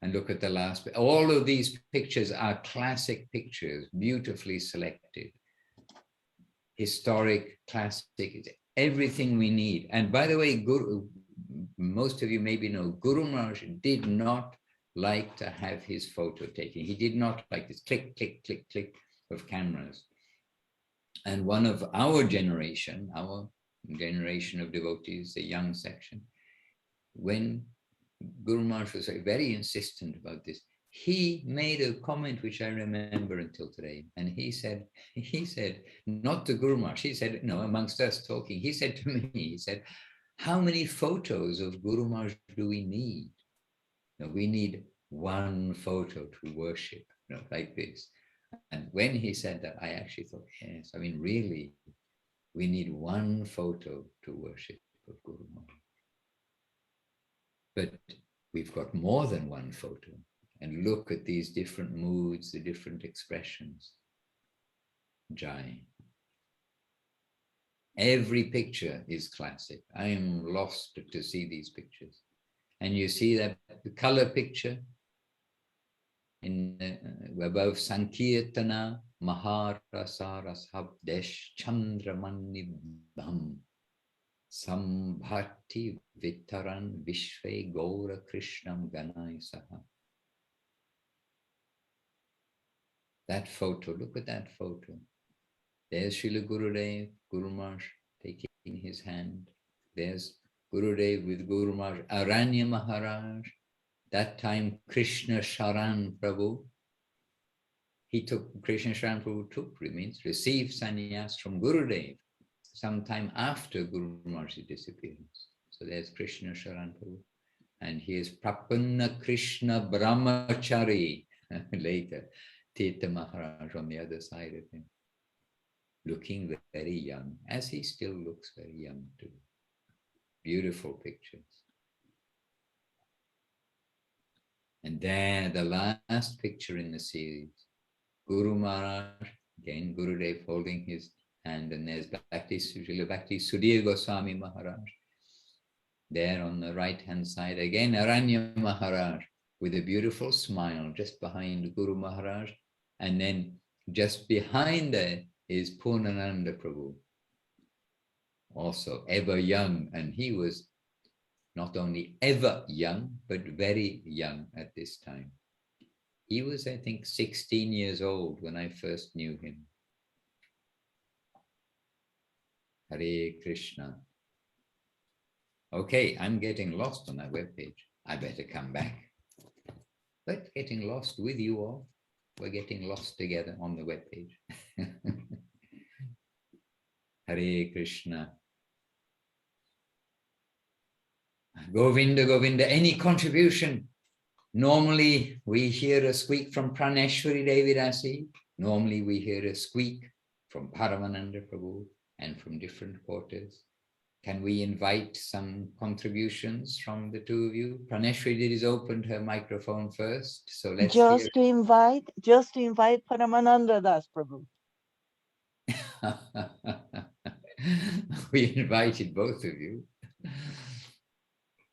And look at the last, all of these pictures are classic pictures, beautifully selected. Historic, classic, everything we need. And by the way, most of you maybe know, Guru Maharaj did not like to have his photo taken. He did not like this click, click, click, click of cameras. And one of our generation of devotees, the young section, when Guru Maharaj was very insistent about this, he made a comment which I remember until today. And he said, not to Guru Maharaj, he said, amongst us talking, he said to me, he said, how many photos of Guru Maharaj do we need? We need one photo to worship, like this. And when he said that, I actually thought, yes, I mean, really, we need one photo to worship of Guru Maharaj. But we've got more than one photo. And look at these different moods, the different expressions. Jai. Every picture is classic. I am lost to see these pictures. And you see that the color picture in above Sankirtana, Maharasarashabdesh Chandramannibham Sambhati Vitaran Vishve Gaura Krishnam Ganai Saha. That photo, look at that photo. There's Srila Gurudev, Guru Maharaj taking his hand. There's Gurudev with Guru Maharaj, Aranya Maharaj. That time Krishna Sharan Prabhu. Krishna Sharan Prabhu received sannyas from Gurudev sometime after Guru Maharaj's disappearance. So there's Krishna Sharan Prabhu. And he is Prapanna Krishna Brahmachari later. Tirtha Maharaj on the other side of him, looking very young, as he still looks very young too. Beautiful pictures. And there, the last picture in the series, Guru Maharaj, again Gurudev holding his hand, and there's Srila Bhakti Sudhir Goswami Maharaj. There on the right-hand side, again Aranya Maharaj, with a beautiful smile just behind Guru Maharaj. And then just behind there is Purnananda Prabhu. also ever young, and he was not only ever young, but very young at this time. He was, I think, 16 years old when I first knew him. Hare Krishna. Okay, I'm getting lost on that webpage. I better come back. But getting lost with you all, we're getting lost together on the webpage. Hare Krishna. Govinda, Govinda, any contribution? Normally we hear a squeak from Praneshwari Devidasi. Normally we hear a squeak from Paramananda Prabhu and from different quarters. Can we invite some contributions from the two of you? Praneshwari did is opened her microphone first, so let's just to invite Paramananda Das Prabhu. We invited both of you.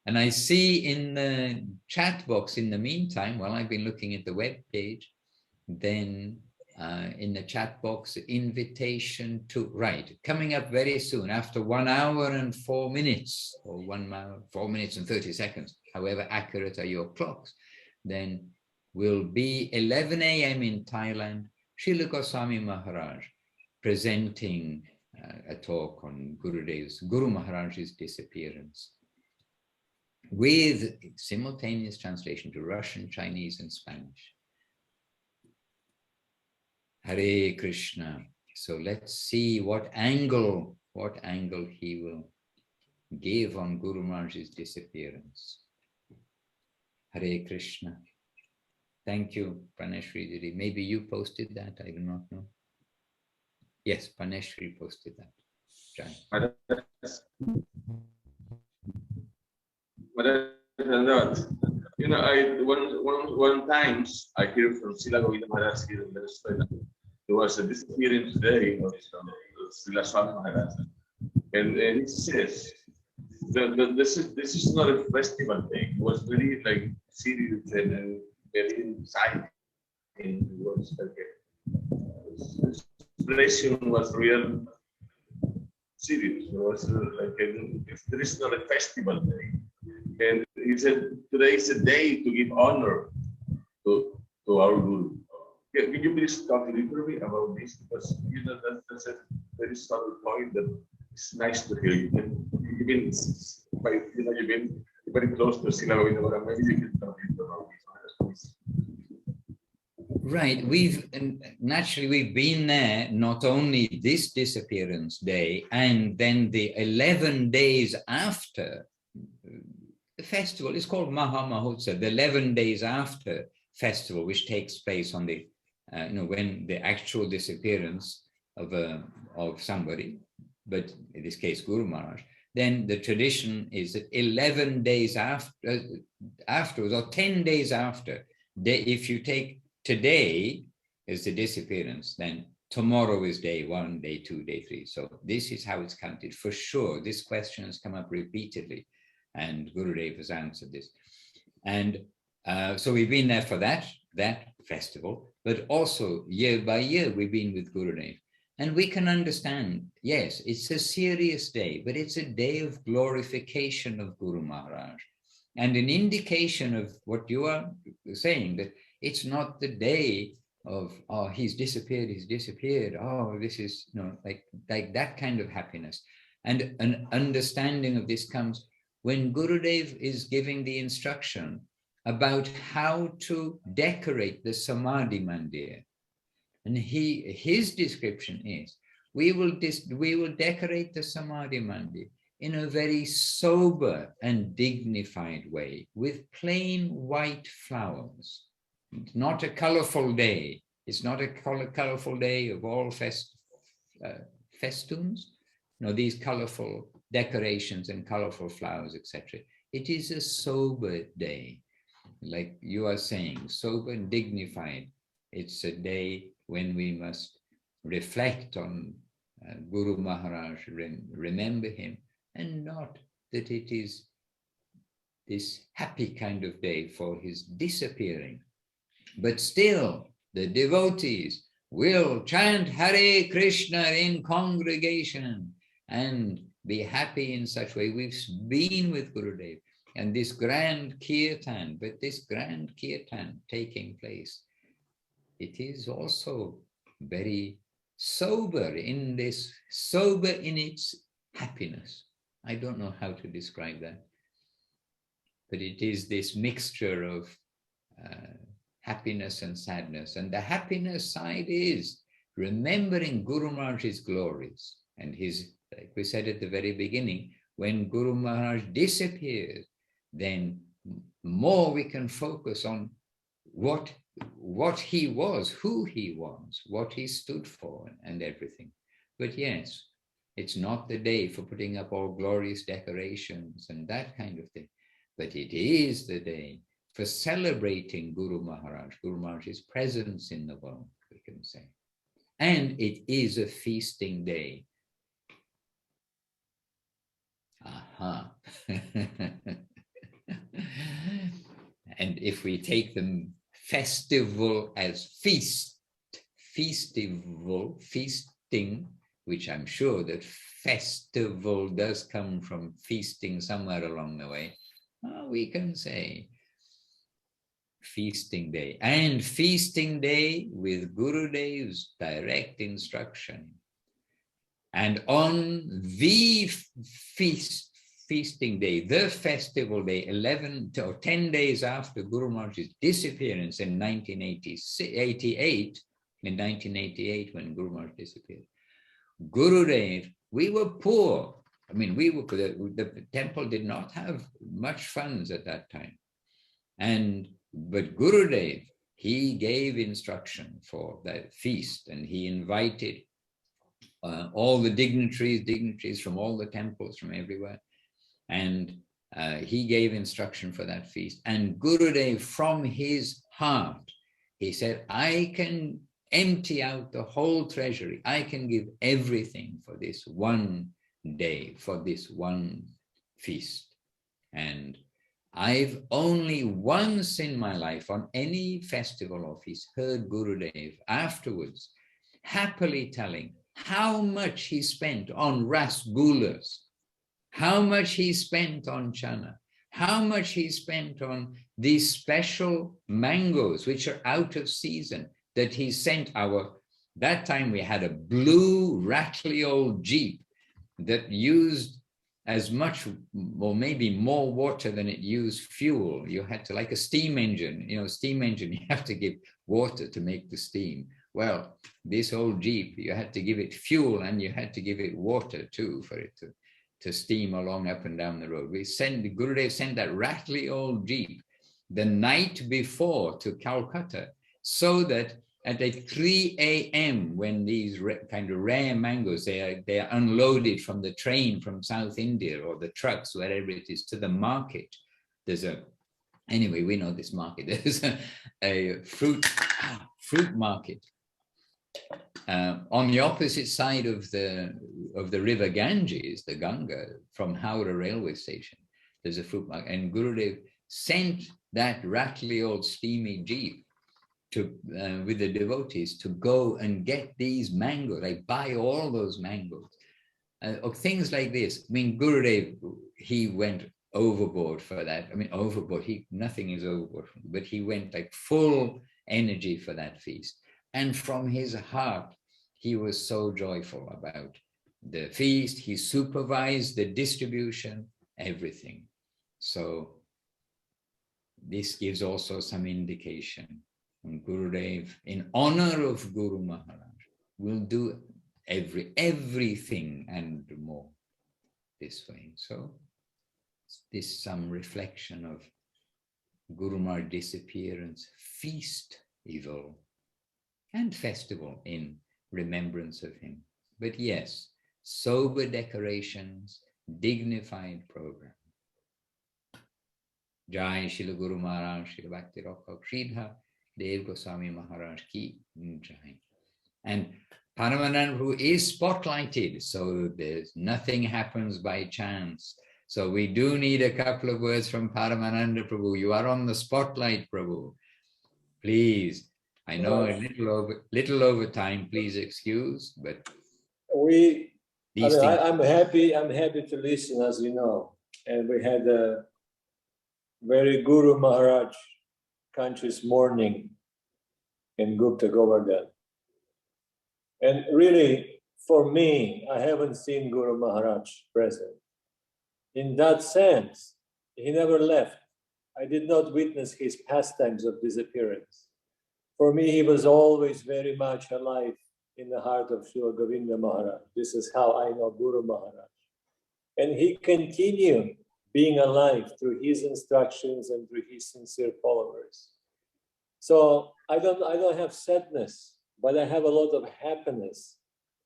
And I see in the chat box in the meantime, while I've been looking at the web page, then in the chat box, invitation to, right, coming up very soon after 1 hour and 4 minutes, or 1 hour, 4 minutes and 30 seconds, however accurate are your clocks, then will be 11 a.m. in Thailand, Srila Goswami Maharaj presenting a talk on Guru Maharaj's disappearance, with simultaneous translation to Russian, Chinese, and Spanish. Hare Krishna. So let's see what angle he will give on Guru Maharaj's disappearance. Hare Krishna. Thank you, Praneshwari Didi. Maybe you posted that, I do not know. Yes, Praneshwari posted that. Jai. You know, one times I hear from Srila Govinda Maharaj here in Venezuela. There was a disappearance day of Srila Swami Maharaj, and he says that this is not a festival day. It was very like serious and very exciting. It was like inspiration was real serious. It was like there is not a festival day. And he said, today is a day to give honor to our Guru. Can you please talk a little bit about this? Because you know that's a very subtle point that it's nice to hear. You've been very close to Srila Govinda Maharaj. Maybe you can talk a little about this. Right, we've been there not only this disappearance day, and then the 11 days after. The festival is called Maha Mahotsav, the 11 days after festival, which takes place on the, when the actual disappearance of somebody, but in this case, Guru Maharaj, then the tradition is that 11 days afterwards, or 10 days after, if you take today as the disappearance, then tomorrow is day 1, day 2, day 3. So this is how it's counted for sure. This question has come up repeatedly, and Gurudev has answered this. And so we've been there for that festival, but also year by year we've been with Gurudev. And we can understand, yes, it's a serious day, but it's a day of glorification of Guru Maharaj. And an indication of what you are saying, that it's not the day of, oh, he's disappeared, oh, this is, like that kind of happiness. And an understanding of this comes when Gurudev is giving the instruction about how to decorate the Samadhi Mandir. And his description is, we will decorate the Samadhi Mandir in a very sober and dignified way with plain white flowers. It's not a colorful day. It's not a colorful day of all festoons. These colorful decorations and colorful flowers, etc. It is a sober day, like you are saying, sober and dignified. It's a day when we must reflect on Guru Maharaj, remember him, and not that it is this happy kind of day for his disappearing. But still, the devotees will chant Hare Krishna in congregation and be happy in such way. We've been with Gurudev and this grand kirtan, but this grand kirtan taking place, it is also very sober in this, sober in its happiness. I don't know how to describe that, but it is this mixture of happiness and sadness. And the happiness side is remembering Guru Maharaj's glories and his, like we said at the very beginning, when Guru Maharaj disappeared, then more we can focus on what he was, who he was, what he stood for, and everything. But yes, it's not the day for putting up all glorious decorations and that kind of thing, but it is the day for celebrating Guru Maharaj's presence in the world, we can say. And it is a feasting day. Aha. And if we take the festival as feasting, which I'm sure that festival does come from feasting somewhere along the way, we can say feasting day. And feasting day with Gurudev's direct instruction. And on the feasting day, the festival day, 11 or 10 days after Guru Maharaj's disappearance in 1988, when Guru Maharaj disappeared, Gurudev, we were poor. I mean, the temple did not have much funds at that time. But Gurudev, he gave instruction for that feast, and he invited all the dignitaries from all the temples from everywhere. And he gave instruction for that feast. And Gurudev, from his heart, he said, I can empty out the whole treasury. I can give everything for this one day, for this one feast. And I've only once in my life on any festival or feast heard Gurudev afterwards happily telling how much he spent on rasgullas, how much he spent on chana, how much he spent on these special mangoes, which are out of season, that he sent that time we had a blue rattly old Jeep that used as much or maybe more water than it used fuel. You had to, like a steam engine, steam engine, you have to give water to make the steam. Well, this old Jeep, you had to give it fuel and you had to give it water too for it to steam along up and down the road. Gurudev sent that rattly old Jeep the night before to Calcutta, so that at 3 a.m. when these kind of rare mangoes, they are unloaded from the train from South India or the trucks, wherever it is, to the market. Anyway, we know this market. There's a fruit market on the opposite side of the river Ganges, the Ganga, from Howrah railway station. There's a fruit market, and Gurudev sent that rattly old steamy Jeep with the devotees to go and get these mangoes, like buy all those mangoes, or things like this. I mean, Gurudev, he went overboard for that. I mean, overboard, nothing is overboard, but he went like full energy for that feast. And from his heart, he was so joyful about the feast. He supervised the distribution, everything. So this gives also some indication. And Gurudev, in honor of Guru Maharaj, will do everything and more this way. So this is some reflection of Guru Maharaj disappearance, feast evil, and festival in remembrance of him. But yes, sober decorations, dignified program. Jai Srila Guru Maharaj, Srila Bhakti Rakha Sridhar Dev Goswami Maharaj ki Jai. And Paramananda Prabhu is spotlighted, so nothing happens by chance. So we do need a couple of words from Paramananda Prabhu. You are on the spotlight, Prabhu. Please, I know a little over time, please excuse, but... these things. I'm happy to listen, as you know. And we had a very Guru Maharaj conscious morning in Gupta Govardhan. And really, for me, I haven't seen Guru Maharaj present. In that sense, he never left. I did not witness his pastimes of disappearance. For me, he was always very much alive in the heart of Srila Govinda Maharaj. This is how I know Guru Maharaj. And he continued being alive through his instructions and through his sincere followers. So I don't have sadness, but I have a lot of happiness.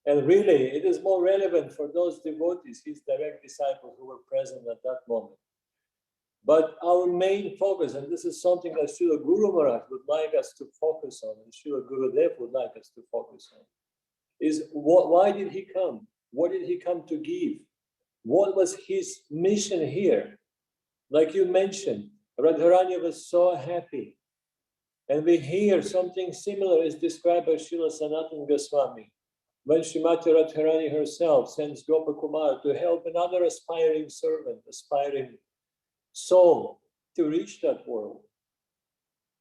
And really, it is more relevant for those devotees, his direct disciples who were present at that moment. But our main focus, and this is something that Srila Guru Maharaj would like us to focus on, and Srila Gurudev would like us to focus on, is why did he come? What did he come to give? What was his mission here? Like you mentioned, Radharani was so happy. And we hear something similar is described by Srila Sanatana Goswami, when Srimati Radharani herself sends Gopakumar to help another aspiring servant, aspiring soul to reach that world.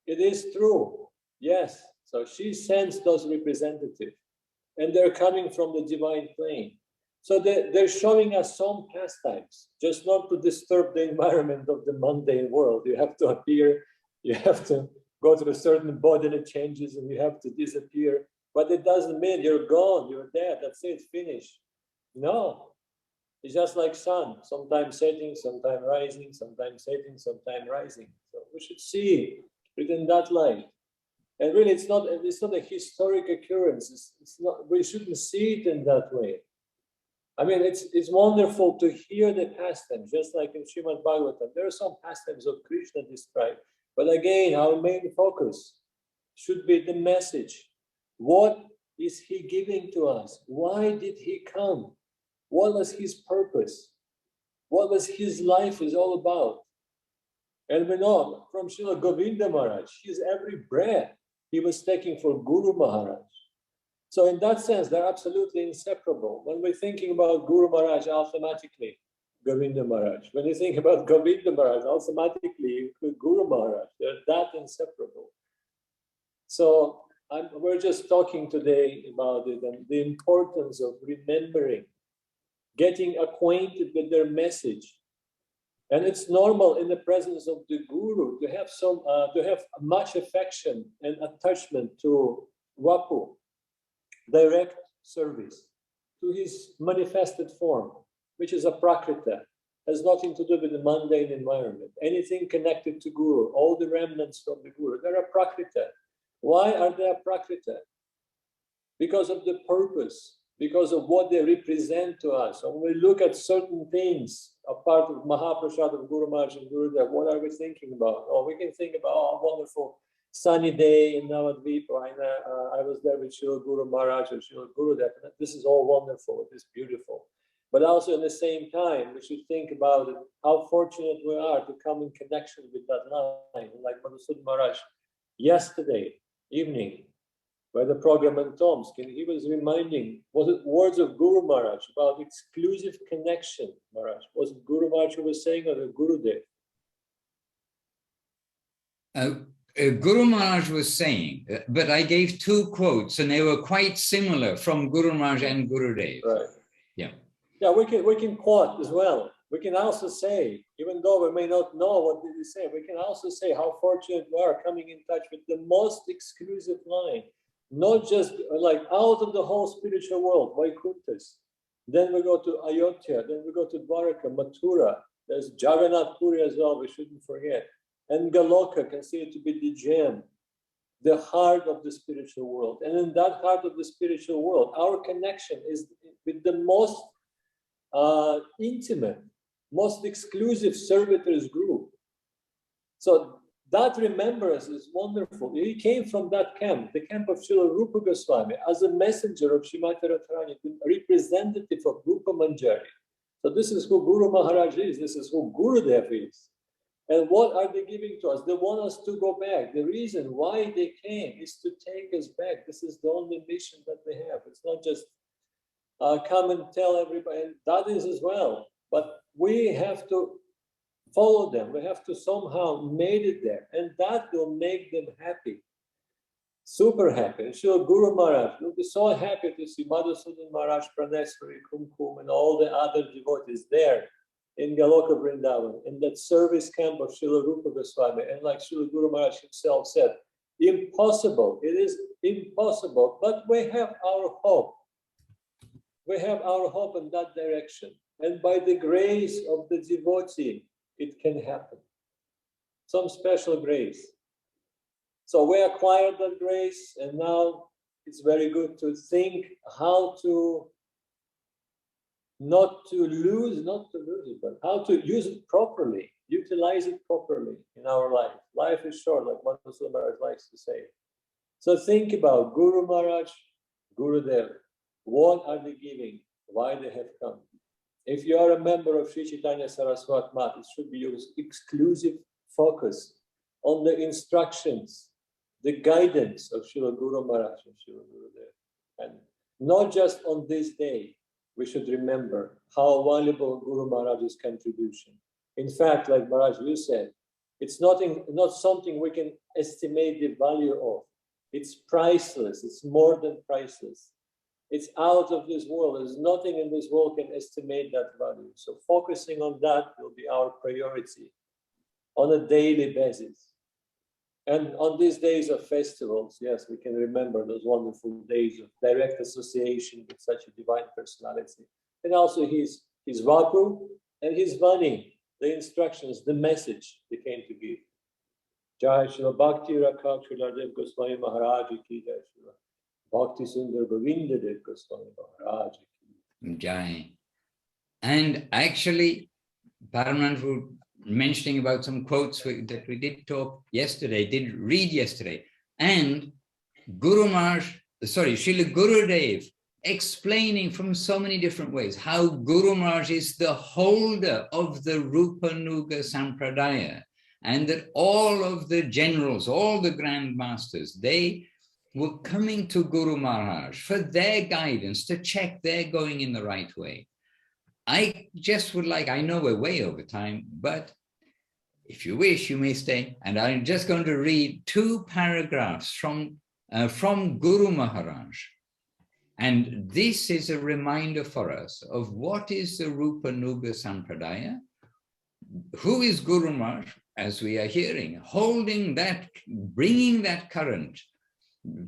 It is true, yes. So she sends those representatives, and they're coming from the divine plane. So they're showing us some pastimes, just not to disturb the environment of the mundane world. You have to appear, you have to go through a certain bodily changes, and you have to disappear. But it doesn't mean you're gone, you're dead, that's it, finished. No. It's just like sun, sometimes setting, sometimes rising, sometimes setting, sometimes rising. So we should see it in that light. And really, it's not a historic occurrence. It's not. We shouldn't see it in that way. I mean, it's wonderful to hear the pastimes, just like in Srimad Bhagavatam. There are some pastimes of Krishna described. But again, our main focus should be the message. What is he giving to us? Why did he come? What was his purpose? What was his life is all about? And we know from Srila Govinda Maharaj, his every breath he was taking for Guru Maharaj. So in that sense, they're absolutely inseparable. When we're thinking about Guru Maharaj, automatically Govinda Maharaj. When you think about Govinda Maharaj, automatically you include Guru Maharaj. They're that inseparable. So we're just talking today about it and the importance of remembering, getting acquainted with their message. And it's normal in the presence of the Guru to have much affection and attachment to Vapu, direct service, to his manifested form, which is a prakrita, has nothing to do with the mundane environment. Anything connected to Guru, all the remnants from the Guru, they're a prakrita. Why are they a prakrita? Because of the purpose, because of what they represent to us. And when we look at certain things, a part of Mahaprasad of Guru Maharaj and Gurudev, what are we thinking about? Oh, we can think about, oh, wonderful sunny day in Navadvipa. I was there with Srila Guru Maharaj and Srila Gurudev. This is all wonderful, it is beautiful. But also at the same time, we should think about it, how fortunate we are to come in connection with that line. Like Madhusudana Maharaj, yesterday evening, by the program in Tomsk, and he was reminding, was it words of Guru Maharaj about exclusive connection, Maharaj? Was it Guru Maharaj who was saying, or the Gurudev? Guru Maharaj was saying, but I gave two quotes and they were quite similar from Guru Maharaj and Gurudev. Right. Yeah. Yeah, we can quote as well. We can also say, even though we may not know what did he say, we can also say how fortunate we are coming in touch with the most exclusive line. Not just like out of the whole spiritual world, Vaikunthas. Then we go to Ayodhya, then we go to Dwaraka, Mathura. There's Jagannath Puri as well, we shouldn't forget. And Galoka, considered to be the gem, the heart of the spiritual world. And in that heart of the spiritual world, our connection is with the most intimate, most exclusive servitors group. So that remembrance is wonderful. He came from that camp, the camp of Srila Rupa Goswami, as a messenger of Srimati Radharani, the representative of Rupa Manjari. So this is who Guru Maharaj is, this is who Gurudev is. And what are they giving to us? They want us to go back. The reason why they came is to take us back. This is the only mission that they have. It's not just come and tell everybody, and that is as well. But we have to follow them. We have to somehow made it there, and that will make them happy, super happy. And sure, Guru Maharaj will be so happy to see Madhusudan Maharaj, Praneshwari, Kumkum, and all the other devotees there in Galoka Vrindavan, in that service camp of Srila Rupa Goswami. And like Srila Guru Maharaj himself said, impossible, it is impossible, but we have our hope. We have our hope in that direction. And by the grace of the devotee, it can happen. Some special grace. So we acquired that grace, and now it's very good to think how to not to lose it, but how to use it properly, utilize it properly in our life. Life is short, like Madhusudan Maharaj likes to say. So think about Guru Maharaj, Gurudev. What are they giving? Why they have come? If you are a member of Sri Chaitanya Saraswati Math, it should be your exclusive focus on the instructions, the guidance of Srila Guru Maharaj and Srila Gurudev. And not just on this day, we should remember how valuable Guru Maharaj's contribution. In fact, like Maharaj, you said, it's not something we can estimate the value of. It's priceless. It's more than priceless. It's out of this world. There's nothing in this world can estimate that value. So focusing on that will be our priority on a daily basis. And on these days of festivals, yes, we can remember those wonderful days of direct association with such a divine personality. And also his Vaku and his Vani, the instructions, the message they came to give. Jai Srila Bhakti Rakha Gurudev Goswami Maharaj ki Jai Srila Bhakti Sundar Govinda Dev Goswami Maharaj ki Jai. And actually, Paramanand was mentioning about some quotes that we did read yesterday. And Guru Maharaj, Srila Gurudev, explaining from so many different ways how Guru Maharaj is the holder of the Rupa Nuga Sampradaya, and that all of the generals, all the grand masters, they were coming to Guru Maharaj for their guidance to check they're going in the right way. I just would like, I know we're way over time, but if you wish, you may stay. And I'm just going to read 2 paragraphs from Guru Maharaj. And this is a reminder for us of what is the Rupa Nuga Sampradaya, who is Guru Maharaj, as we are hearing, holding that, bringing that current.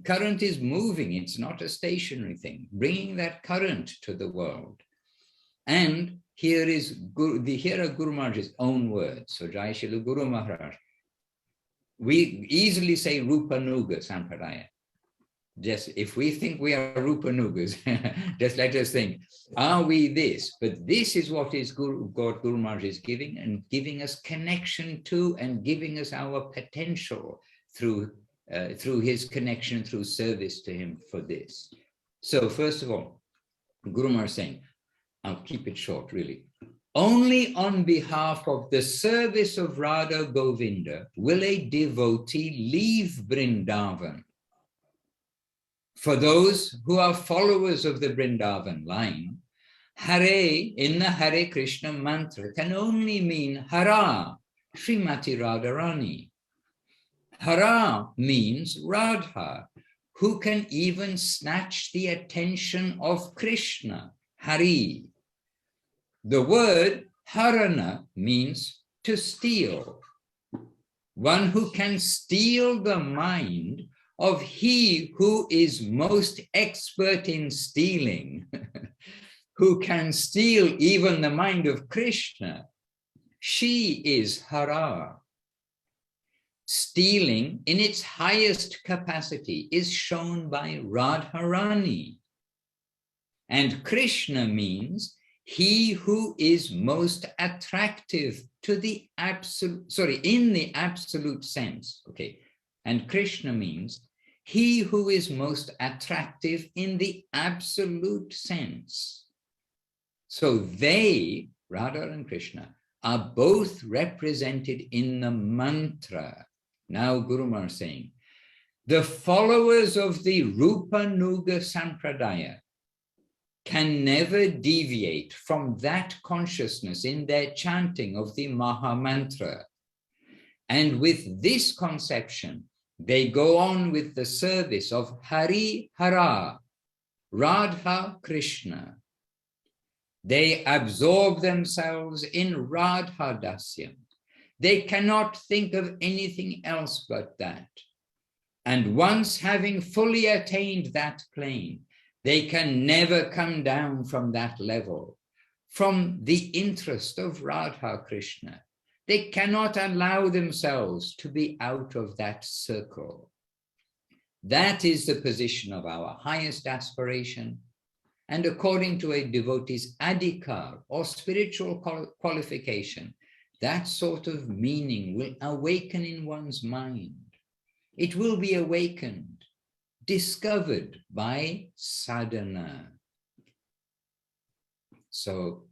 Current is moving, it's not a stationary thing, bringing that current to the world. And here are Guru Maharaj's own words. So Jai Srila Guru Maharaj. We easily say Rupa Nuga Sampradaya. Just if we think we are Rupa Nugas, just let us think, are we this? But this is what is Guru Maharaj is giving, and giving us connection to, and giving us our potential through his connection, through service to him for this. So first of all, Guru Maharaj is saying, I'll keep it short really. Only on behalf of the service of Radha Govinda will a devotee leave Vrindavan. For those who are followers of the Vrindavan line, Hare in the Hare Krishna mantra can only mean Hara, Srimati Radharani. Hara means Radha, who can even snatch the attention of Krishna, Hari. The word Harana means to steal. One who can steal the mind of he who is most expert in stealing, who can steal even the mind of Krishna. She is Hara. Stealing in its highest capacity is shown by Radharani. And Krishna means he who is most attractive to the absolute, in the absolute sense, okay. And Krishna means he who is most attractive in the absolute sense. So they, Radha and Krishna, are both represented in the mantra. Now Guru Maharaj is saying, the followers of the Rupa Nuga Sampradaya can never deviate from that consciousness in their chanting of the Maha Mantra. And with this conception, they go on with the service of Hari Hara, Radha Krishna. They absorb themselves in Radha Dasyam. They cannot think of anything else but that. And once having fully attained that plane, they can never come down from that level, from the interest of Radha Krishna. They cannot allow themselves to be out of that circle. That is the position of our highest aspiration. And according to a devotee's adhikar or spiritual qualification, that sort of meaning will awaken in one's mind. It will be awakened, discovered by sadhana. So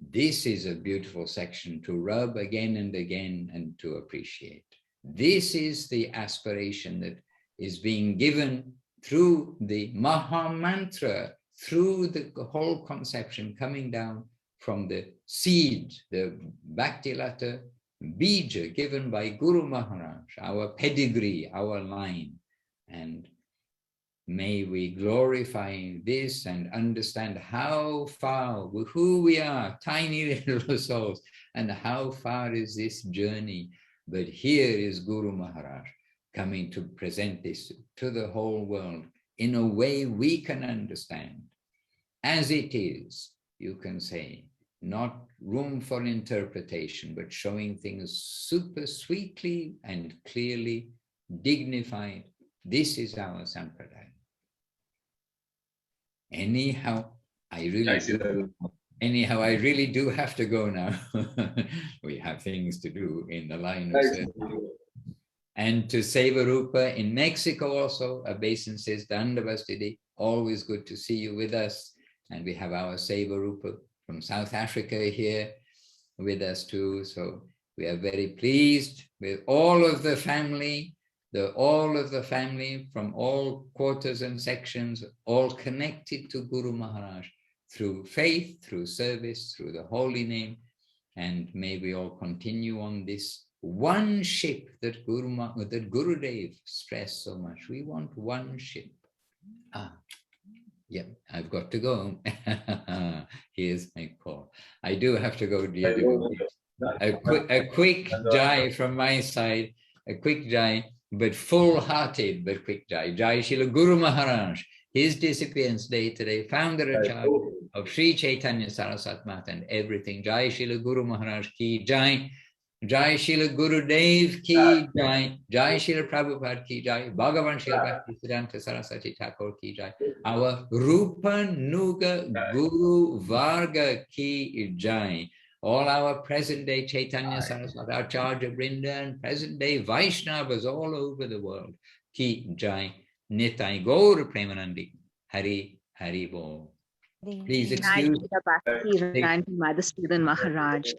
this is a beautiful section to rub again and again and to appreciate. This is the aspiration that is being given through the Maha Mantra, through the whole conception coming down from the seed, the Bhaktilata Bija given by Guru Maharaj, our pedigree, our line. And may we glorify this and understand how far, who we are, tiny little souls, and how far is this journey. But here is Guru Maharaj coming to present this to the whole world in a way we can understand. As it is, you can say, not room for interpretation, but showing things super sweetly and clearly, dignified. This is our Sampradaya. Anyhow, I really do have to go now. We have things to do in the line of service. And to Sevarupa in Mexico also, a basin says, Dandavastidi, always good to see you with us. And we have our Sevarupa from South Africa here with us too. So we are very pleased with all of the family, from all quarters and sections, all connected to Guru Maharaj through faith, through service, through the holy name. And may we all continue on this one ship that Gurudev stressed so much. We want one ship. Yeah, I've got to go. Here's my call. I do have to go, dear devotees. A quick jai from my side, a quick jai, but full-hearted, but quick jai. Jai Srila Guru Maharaj, his disappearance day today, founder and child of Sri Chaitanya Saraswati Mata and everything. Jai Srila Guru Maharaj ki jai. Jai Srila Gurudev ki jai, Jai Srila Prabhupada ki jai, Bhagavan Srila Bhaktisiddhanta Saraswati Thakur ki jai, our Rupa Nuga Guru Varga ki jai, all our present day Chaitanya Saraswati, our Acharya Vrinda and present day Vaishnavas all over the world ki jai, Nitai Gaur Premanandi, Hari Hari Bol. Please excuse.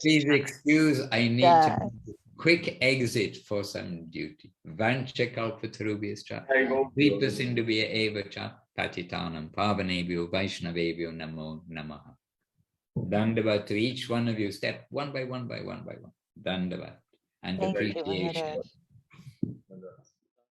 Please excuse. I need to quick exit for some duty. Vancha kalpatarubhyascha, vipasindubhya evacha, patitanam, pavanebhyo, vaishnavebhyo, namo namaha. Dandavat to each one of you. Step one by one by one by one. Dandavat and appreciation.